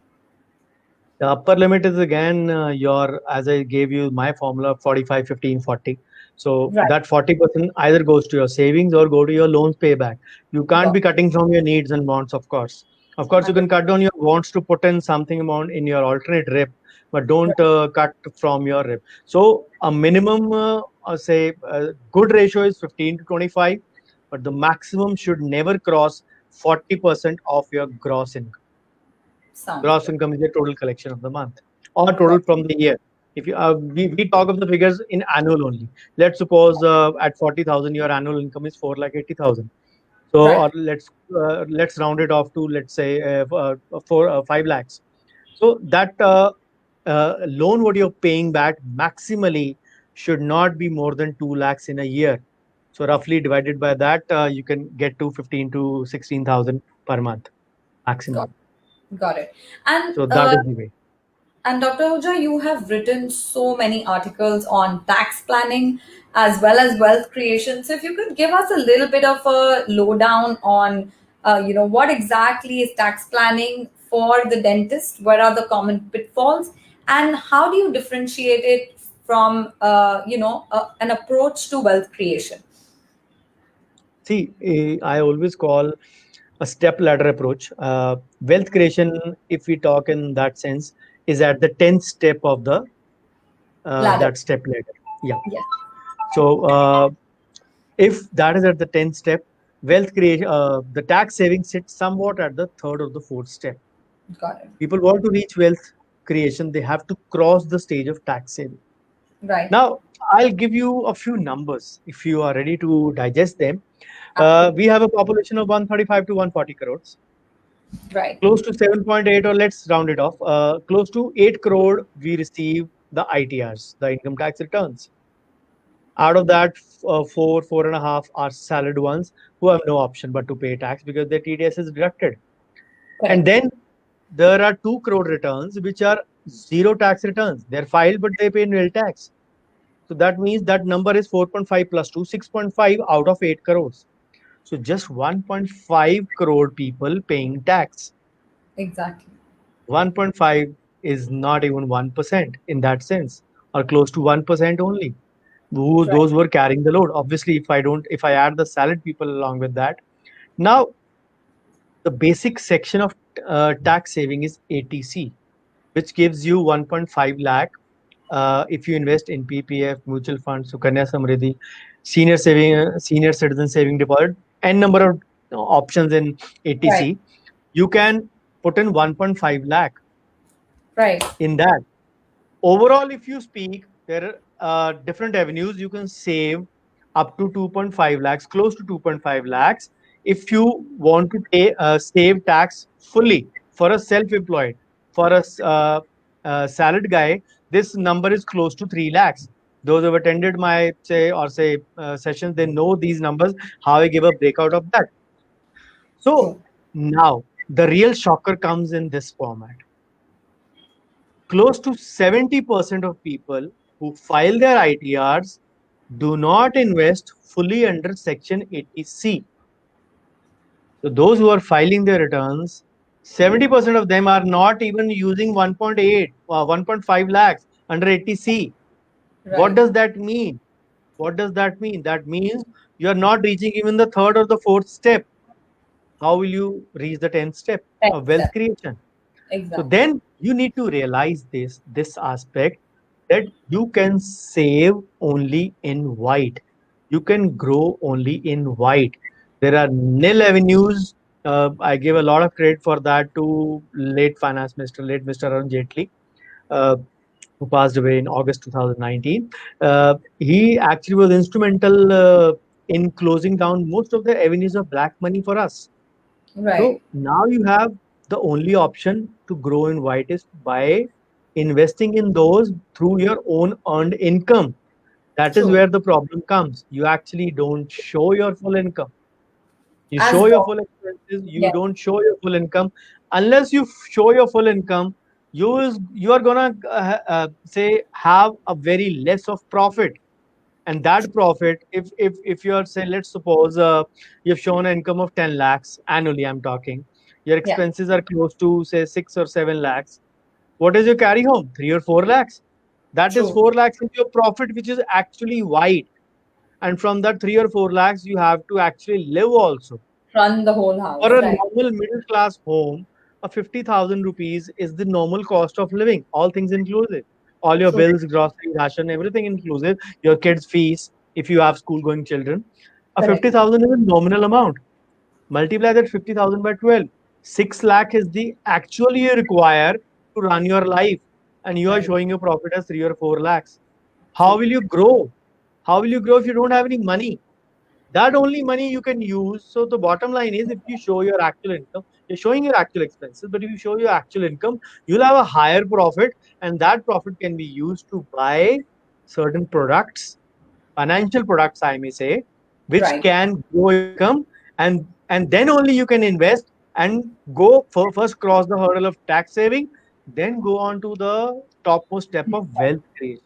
The upper limit is again as I gave you my formula 45, 15, 40. So Right. that 40% either goes to your savings or go to your loans payback. You can't Got be cutting from your needs and wants, of course. Of course, you it. can cut down your wants to put in something amount in your alternate RIP, but don't cut from your RIP. So a minimum, say, good ratio is 15 to 25, but the maximum should never cross 40% of your gross income. Sounds Gross good. income is the total collection of the month or Got total from the year. If you we talk of the figures in annual only. Let's suppose at 40,000 your annual income is 4,80,000. So Right. or let's round it off to, let's say, 5 lakhs. So that loan what you're paying back maximally should not be more than 2 lakhs in a year. So roughly divided by that, you can get to 15 to 16,000 per month Got maximum. got it. And So that is the way. Dr. Hoja, you have written so many articles on tax planning as well as wealth creation. So, if you could give us a little bit of a lowdown on, what exactly is tax planning for the dentist? What are the common pitfalls, and how do you differentiate it from, an approach to wealth creation? See, I always call a step ladder approach. Wealth creation, if we talk in that sense, is at the 10th step of the Ladder. that step ladder. Yeah. Yes. So if that is at the 10th step, wealth creation, the tax saving sits somewhat at the third or the fourth step. Got it. People want to reach wealth creation, they have to cross the stage of tax saving. Right. Now, I'll give you a few numbers if you are ready to digest them. We Absolutely. have a population of 135 to 140 crores, Right. close to 7.8, or let's round it off, close to 8 crore we receive the ITRs, the income tax returns. Out of that, four and a half are salaried ones who have no option but to pay tax because their TDS is deducted. And Correct. then there are 2 crore returns which are zero tax returns. They're filed but they pay nil tax. So that means that number is 4.5 plus 2, 6.5 out of 8 crores. So just 1.5 crore people paying tax. Exactly. 1.5 is not even 1% in that sense, or close to 1% only. Right. Those were carrying the load. Obviously, if I add the salad people along with that, now the basic section of tax saving is ATC, which gives you 1.5 lakh if you invest in PPF, mutual funds, Sukanya Samriddhi, senior citizen saving deposit, and number of options in Right. ATC. You can put in 1.5 lakh Right. in that. Overall, if you speak, there are different avenues. You can save up to 2.5 lakhs, close to 2.5 lakhs, if you want to save tax fully for a self-employed. For a salaried guy, this number is close to 3 lakhs. Those who have attended my sessions, they know these numbers, how I give a breakout of that. So True. now the real shocker comes in this format. Close to 70% of people who file their ITRs do not invest fully under Section 80C. So those who are filing their returns, 70% of them are not even using 1.8 or 1.5 lakhs under 80C. What Right. does that mean? What does that mean? That means you are not reaching even the third or the fourth step. How will you reach the 10th step of Thanks, wealth sir. creation? So Exactly. then you need to realize this aspect, that you can save only in white. You can grow only in white. There are nil avenues. I give a lot of credit for that to late Mr. Arun Jaitley, uh, who passed away in August 2019. He actually was instrumental in closing down most of the avenues of black money for us. Right. So now you have the only option to grow in white is by investing in those through your own earned income. That is True. where the problem comes. You actually don't show your full income. You As show your though. full expenses, you Yes. don't show your full income. Unless you show your full income, you are gonna say have a very less of profit. And that profit, if you are, say, let's suppose you've shown an income of 10 lakhs annually, I'm talking, your Yeah. expenses are close to say 6 or 7 lakhs. What is your carry home? 3 or 4 lakhs. That is True. 4 lakhs into your profit, which is actually wide. And from that 3 or 4 lakhs, you have to actually live also. Run the whole For house. a Right. normal middle class home, a 50,000 rupees is the normal cost of living, all things inclusive. All your True. bills, grocery, ration, everything inclusive, your kids' fees, if you have school going children. A Correct. 50,000 is a nominal amount. Multiply that 50,000 by 12. 6 lakh is the actually you require to run your life. And you are Right. showing your profit as 3 or 4 lakhs. How True. will you grow? How will you grow if you don't have any money? That only money you can use. So the bottom line is, if you show your actual income, you're showing your actual expenses, but if you show your actual income, you'll have a higher profit, and that profit can be used to buy certain products, financial products, I may say, which Right. can grow your income, and then only you can invest and go first cross the hurdle of tax saving, then go on to the topmost step of wealth creation.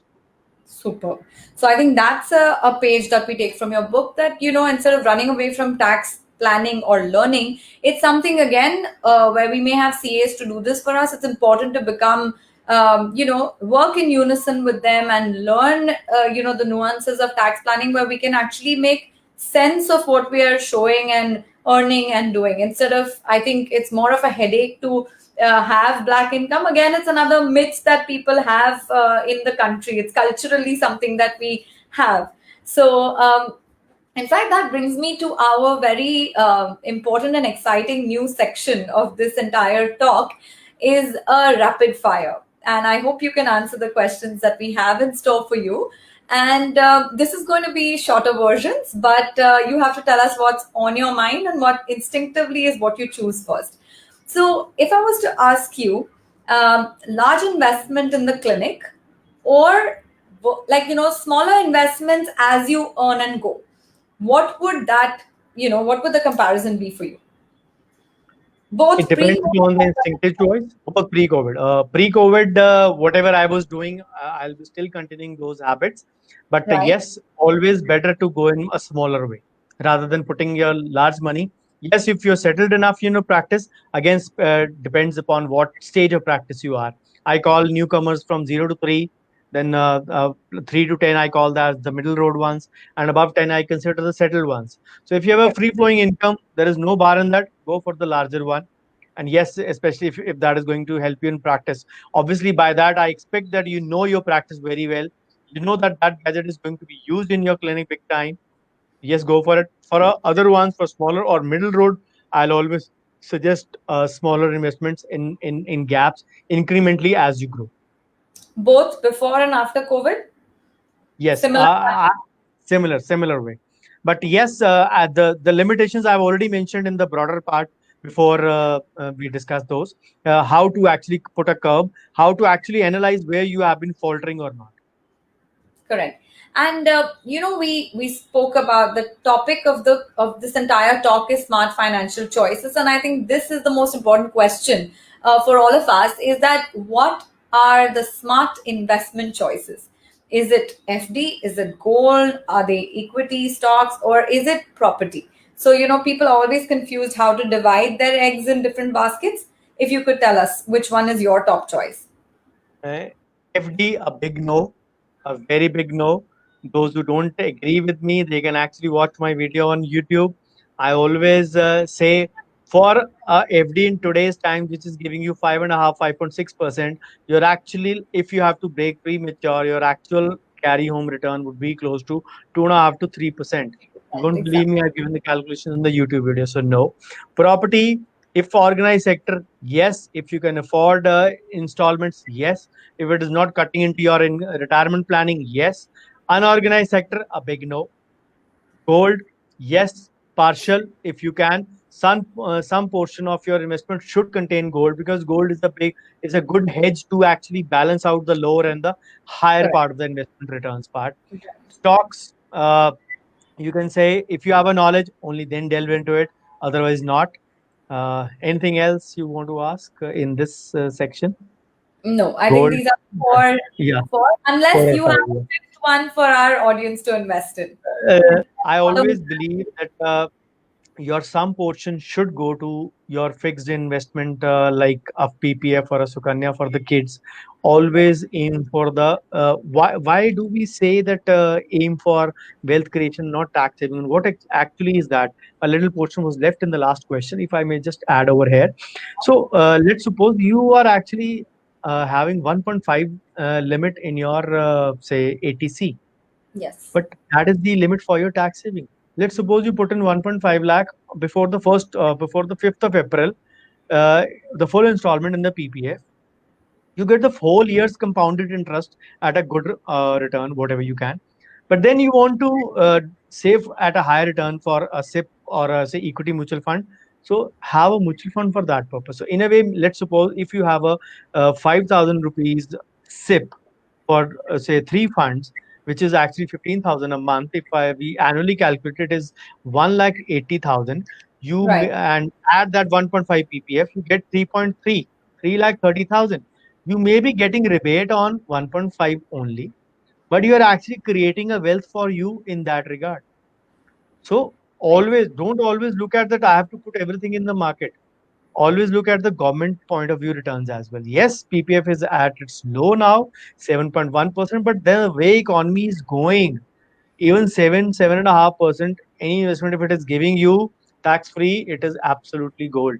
Super. So I think that's a page that we take from your book, that, instead of running away from tax planning or learning, it's something again where we may have CAs to do this for us. It's important to become, work in unison with them and learn, the nuances of tax planning, where we can actually make sense of what we are showing and earning and doing. Instead of, I think it's more of a headache to have black income. Again, it's another myth that people have in the country. It's culturally something that we have. So In fact, that brings me to our very important and exciting new section of this entire talk is a rapid fire. And I hope you can answer the questions that we have in store for you. And this is going to be shorter versions, but you have to tell us what's on your mind and what instinctively is what you choose first. So, if I was to ask you, large investment in the clinic or smaller investments as you earn and go, what would what would the comparison be for you, It both pre depends upon the instinctive choice. About pre-COVID. Pre-COVID, whatever I was doing, I'll be still continuing those habits. But right? yes, always better to go in a smaller way rather than putting your large money. Yes, if you're settled enough, practice. Again, depends upon what stage of practice you are. I call newcomers from 0 to 3, then 3 to 10, I call that the middle road ones, and above 10, I consider the settled ones. So if you have a free flowing income, there is no bar in that. Go for the larger one. And yes, especially if that is going to help you in practice. Obviously, by that, I expect that you know your practice very well. You know that that gadget is going to be used in your clinic big time. Yes, go for it. For other ones, for smaller or middle road, I'll always suggest smaller investments in gaps incrementally as you grow. Both before and after COVID, Yes, similar. similar way. But yes, at the limitations I've already mentioned in the broader part before we discuss those. How to actually put a curve, how to actually analyze where you have been faltering or not. Correct. And we spoke about the topic of this entire talk is smart financial choices, and I think this is the most important question for all of us: is that what are the smart investment choices? Is it FD? Is it gold? Are they equity stocks, or is it property? So people are always confused how to divide their eggs in different baskets. If you could tell us which one is your top choice. Uh, FD, a big no, a very big no. Those who don't agree with me, they can actually watch my video on YouTube. I always say for FD in today's time, which is giving you 5.5, 5.6%, you're actually, if you have to break premature, your actual carry home return would be close to 2.5 to 3%. You won't believe me, Exactly. I've given the calculation in the YouTube video. So no. Property, if organized sector, yes. If you can afford installments, yes. If it is not cutting into your retirement planning, yes. Unorganized sector, a big no. Gold, yes, partial if you can. Some portion of your investment should contain gold because gold is a good hedge to actually balance out the lower and the higher Correct. part of the investment returns part. Stocks, you can say if you have a knowledge, only then delve into it. Otherwise, not. Anything else you want to ask in this section? No, I think Gold, these are yeah, four, unless for you have FI. a fifth one for our audience to invest in. I always believe that your some portion should go to your fixed investment, like a PPF or a Sukanya for the kids. Always aim for the why do we say that aim for wealth creation, not tax saving? What actually is that? A little portion was left in the last question. If I may just add over here. So let's suppose you are actually having 1.5 limit in your say ATC, Yes. but that is the limit for your tax saving. Let's suppose you put in 1.5 lakh before the 5th of April, uh, the full installment in the PPF. You get the whole year's compounded interest at a good return, whatever you can. But then you want to save at a higher return for a SIP or a, say, equity mutual fund. So have a mutual fund for that purpose. So in a way, let's suppose if you have a 5,000 rupees SIP for say 3 funds, which is actually 15,000 a month. If we annually calculate it is 1,80,000. Right. And add that 1.5 ppf, you get 3.3, 3,30,000. You may be getting rebate on 1.5 only, but you are actually creating a wealth for you in that regard. So Right. always don't always look at that I have to put everything in the market. Always look at the government point of view returns as well. Yes, PPF is at its low now, 7.1%, but the way economy is going, even 7.5%, any investment, if it is giving you tax free, it is absolutely gold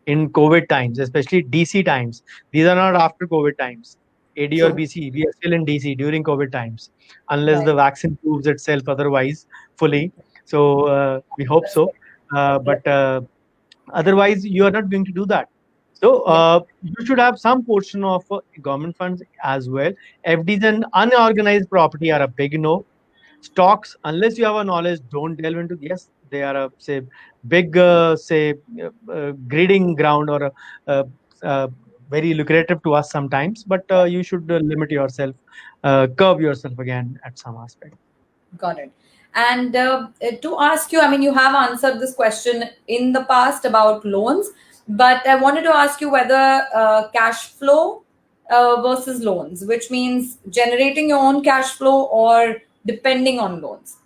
in COVID times, especially DC times. These are not after COVID times. AD or True. BC, we are still in DC during COVID times, unless the Right. vaccine proves itself otherwise fully. So we hope That's so. correct. But otherwise, you are not going to do that. So Yeah. you should have some portion of government funds as well. FDs and unorganized property are a big no. Stocks, unless you have a knowledge, don't delve into. Yes, they are a say big grading ground or a, uh, very lucrative to us sometimes. But you should limit yourself, curb yourself again at some aspect. Got it. And to ask you, I mean, you have answered this question in the past about loans, but I wanted to ask you whether cash flow versus loans, which means generating your own cash flow or depending on loans.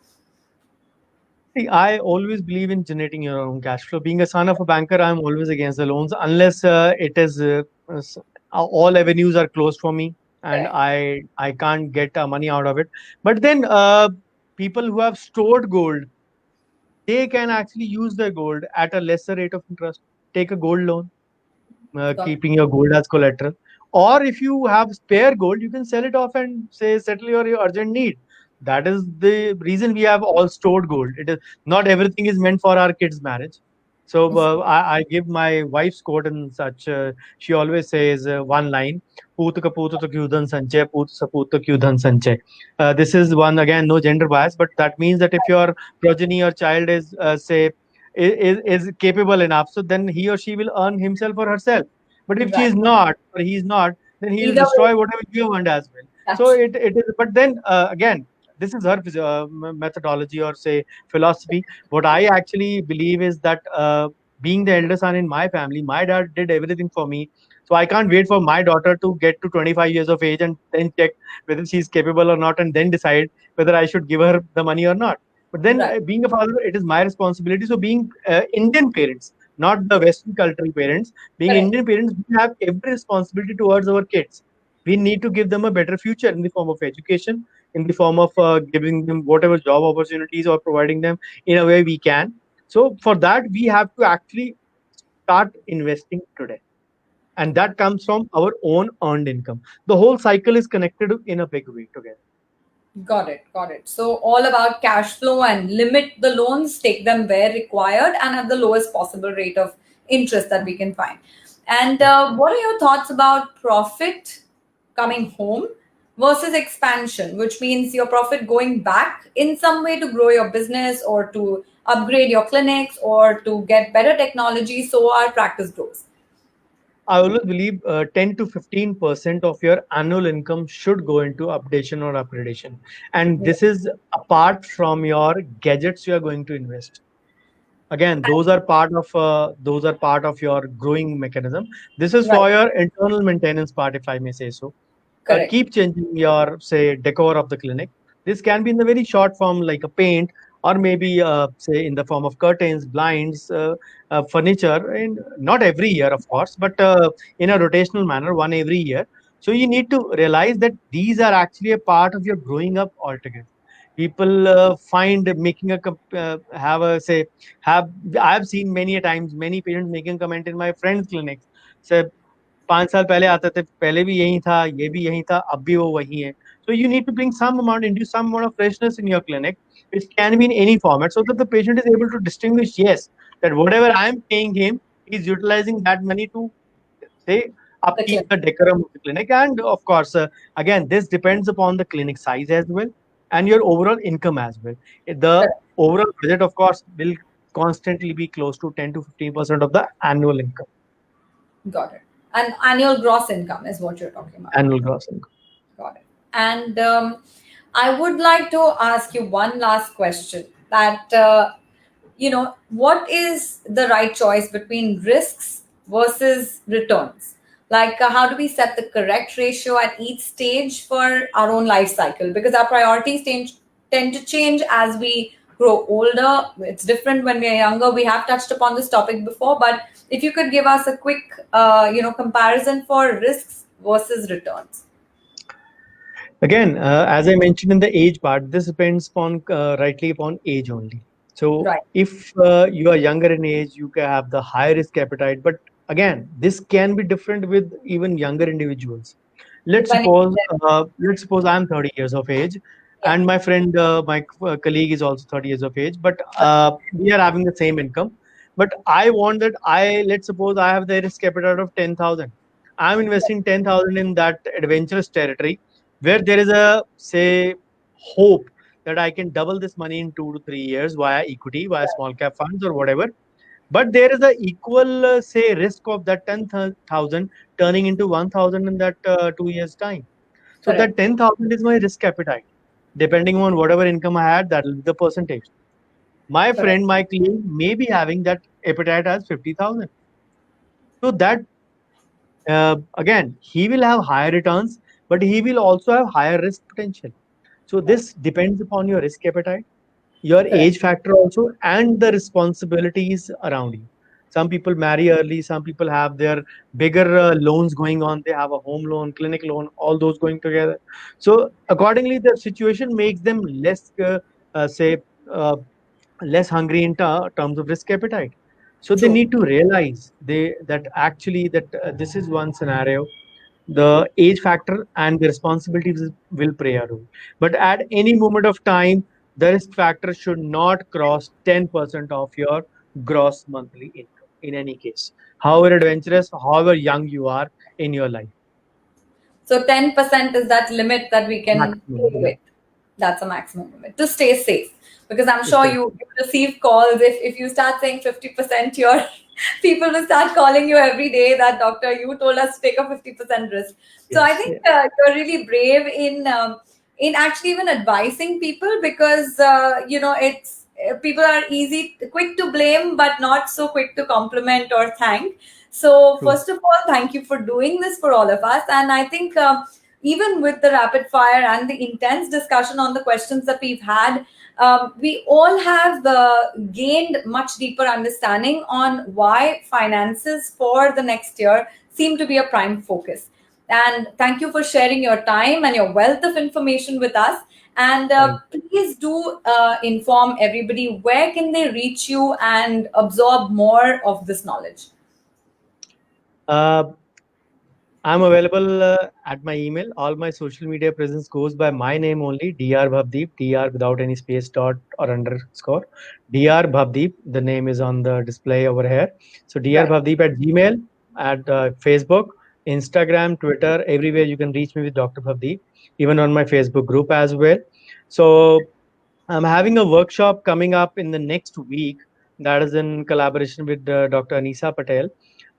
See, I always believe in generating your own cash flow. Being a son of a banker, I'm always against the loans unless it is all avenues are closed for me and Correct. I can't get money out of it. But then people who have stored gold, they can actually use their gold at a lesser rate of interest. Take a gold loan, Got it. keeping your gold as collateral. Or if you have spare gold, you can sell it off and say settle your urgent need. That is the reason we have all stored gold. It is not everything is meant for our kids' marriage. So I give my wife's quote and such. She always says one line: "Put ka put to kyudan sanchay, put saput to kyudan sanchay." This is one again, no gender bias, but that means that if your progeny or child is say is capable enough, so then he or she will earn himself or herself. But if she Right. is not or he is not, then he will Either way, destroy whatever you have earned as well. So that's it is. But then again, this is her methodology or say philosophy. What I actually believe is that being the elder son in my family, my dad did everything for me. So I can't wait for my daughter to get to 25 years of age and then check whether she's capable or not, and then decide whether I should give her the money or not. But then, right. being a father, it is my responsibility. So, being Indian parents, not the Western cultural parents, being Correct. Indian parents, we have every responsibility towards our kids. We need to give them a better future in the form of education, in the form of giving them whatever job opportunities or providing them in a way we can. So, for that, we have to actually start investing today. And that comes from our own earned income. The whole cycle is connected in a big way together. Got it. Got it. So all about cash flow and limit the loans, take them where required, and at the lowest possible rate of interest that we can find. And Yeah. what are your thoughts about profit coming home versus expansion, which means your profit going back in some way to grow your business or to upgrade your clinics or to get better technology so our practice grows? I always believe 10 to 15% of your annual income should go into updation or upgradation. And this is apart from your gadgets you are going to invest. Again, those are part of your growing mechanism. This is Right. for your internal maintenance part, if I may say so. Correct. Keep changing your say decor of the clinic. This can be in the very short form like a paint, or maybe say in the form of curtains, blinds, furniture, and not every year of course, but in a rotational manner, one every year. So you need to realize that these are actually a part of your growing up altogether. People find making have a say have I have seen many a times many parents making comment in my friends clinics say 5 साल पहले आते थे, पहले भी यही था, ये भी यही था, अब भी वो वही है. So you need to bring some amount, induce some amount of freshness in your clinic, which can be in any format, so that the patient is able to distinguish, yes, that whatever I am paying him, he's utilizing that money to say The upkeep clinic. the decorum of the clinic. And of course, again, this depends upon the clinic size as well and your overall income as well. The Correct. overall budget, of course, will constantly be close to 10 to 15% of the annual income, Got it. And annual gross income is what you're talking about. annual gross income. Got it. And I would like to ask you one last question that, what is the right choice between risks versus returns? Like, how do we set the correct ratio at each stage for our own life cycle? Because our priorities tend to change as we grow older. It's different when we are younger. We have touched upon this topic before, but if you could give us a quick, comparison for risks versus returns. Again, as I mentioned in the age part, this depends upon rightly upon age only. So Right. if you are younger in age, you can have the high risk appetite. But again, this can be different with even younger individuals. Depending on them. Let's suppose I'm 30 years of age. and my friend, my colleague is also 30 years of age, but we are having the same income. But I want that let's suppose I have the risk appetite of 10,000. I'm investing 10,000 in that adventurous territory where there is a, say, hope that I can double this money in 2 to 3 years via equity, via small cap funds or whatever. But there is a equal, say, risk of that 10,000 turning into 1,000 in that 2 years time. So that Correct. 10,000 is my risk appetite. Depending on whatever income I had, that will be the percentage. My Correct. friend, my colleague may be having that appetite as 50,000. So that, again, he will have higher returns, but he will also have higher risk potential. So this depends upon your risk appetite, your Correct. age factor also, and the responsibilities around you. Some people marry early, some people have their bigger loans going on. They have a home loan, clinic loan, all those going together. So accordingly, the situation makes them less, say, uh, less hungry in terms of risk appetite. So they True. need to realize that actually that this is one scenario. The age factor and the responsibilities will play a role. But at any moment of time, the risk factor should not cross 10% of your gross monthly income in any case. However adventurous, however young you are in your life. So 10% is that limit that we can Maximum, play yeah. with. That's a maximum limit to stay safe. Because I'm It's sure safe. you receive calls if you start saying 50%, your people will start calling you every day that doctor, you told us to take a 50% risk. So I Yes, think yeah. you're really brave in actually even advising people because it's people are quick to blame, but not so quick to compliment or thank. So True. first of all, thank you for doing this for all of us. And I think even with the rapid fire and the intense discussion on the questions that we've had, we all have gained much deeper understanding on why finances for the next year seem to be a prime focus. And thank you for sharing your time and your wealth of information with us. And Thank please do inform everybody where can they reach you and absorb more of this knowledge. uh, I'm available at my email. All my social media presence goes by my name only, Dr. Bhavdeep, Dr. without any space, dot, or underscore. Dr. Bhavdeep, the name is on the display over here. So Dr. Right. Bhavdeep at Gmail, at Facebook, Instagram, Twitter, everywhere you can reach me with Dr. Bhavdeep, even on my Facebook group as well. So I'm having a workshop coming up in the next week that is in collaboration with Dr. Anisa Patel.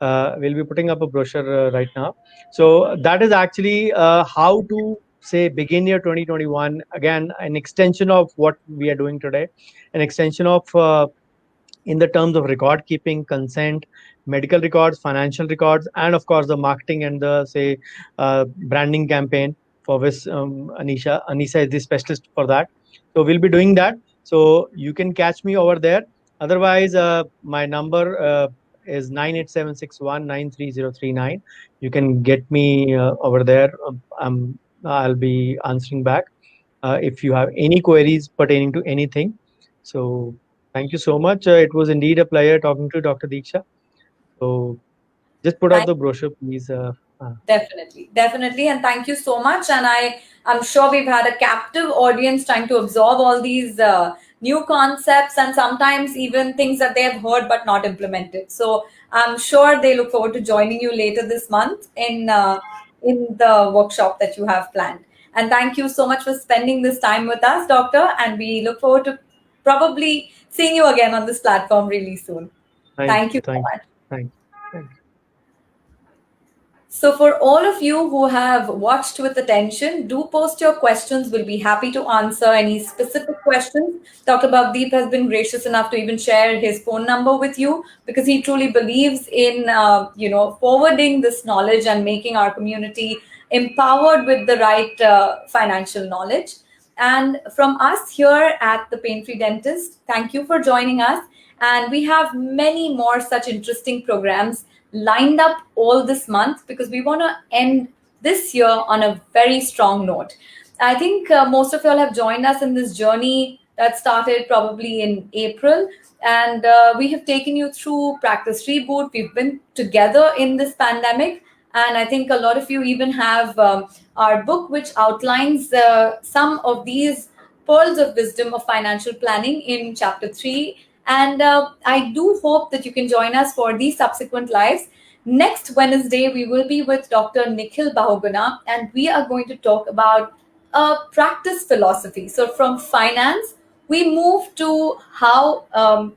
We'll be putting up a brochure right now. So that is actually how to say begin year 2021. Again, an extension of what we are doing today, an extension of in the terms of record keeping, consent, medical records, financial records, and of course the marketing and the say branding campaign for which Anisa is the specialist for that. So we'll be doing that. So you can catch me over there. Otherwise, my number is 987619339. You can get me over there. I'll be answering back if you have any queries pertaining to anything. So thank you so much. It was indeed a pleasure talking to Dr. Deeksha. So just put up Thank the brochure, please. Definitely, definitely, and thank you so much. And I'm sure we've had a captive audience trying to absorb all these new concepts and sometimes even things that they have heard but not implemented. So I'm sure they look forward to joining you later this month in the workshop that you have planned. And thank you so much for spending this time with us, Doctor. And we look forward to probably seeing you again on this platform really soon. Thank Thank you, you so thank you, much. thank you, thank you. So, for all of you who have watched with attention, do post your questions. We'll be happy to answer any specific questions. Dr. Bhavdeep has been gracious enough to even share his phone number with you because he truly believes in, forwarding this knowledge and making our community empowered with the right financial knowledge. And from us here at the Pain Free Dentist, thank you for joining us. And we have many more such interesting programs lined up all this month because we want to end this year on a very strong note. I think most of y'all have joined us in this journey that started probably in April. And we have taken you through Practice Reboot. We've been together in this pandemic. And I think a lot of you even have our book, which outlines some of these pearls of wisdom of financial planning in chapter 3. And I do hope that you can join us for these subsequent lives. Next Wednesday, we will be with Dr. Nikhil Bahuguna, and we are going to talk about practice philosophy. So, from finance, we move to how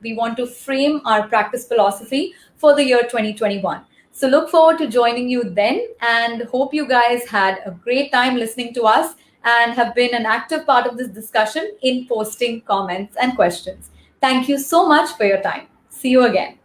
we want to frame our practice philosophy for the year 2021. So, look forward to joining you then, and hope you guys had a great time listening to us and have been an active part of this discussion in posting comments and questions. Thank you so much for your time. See you again.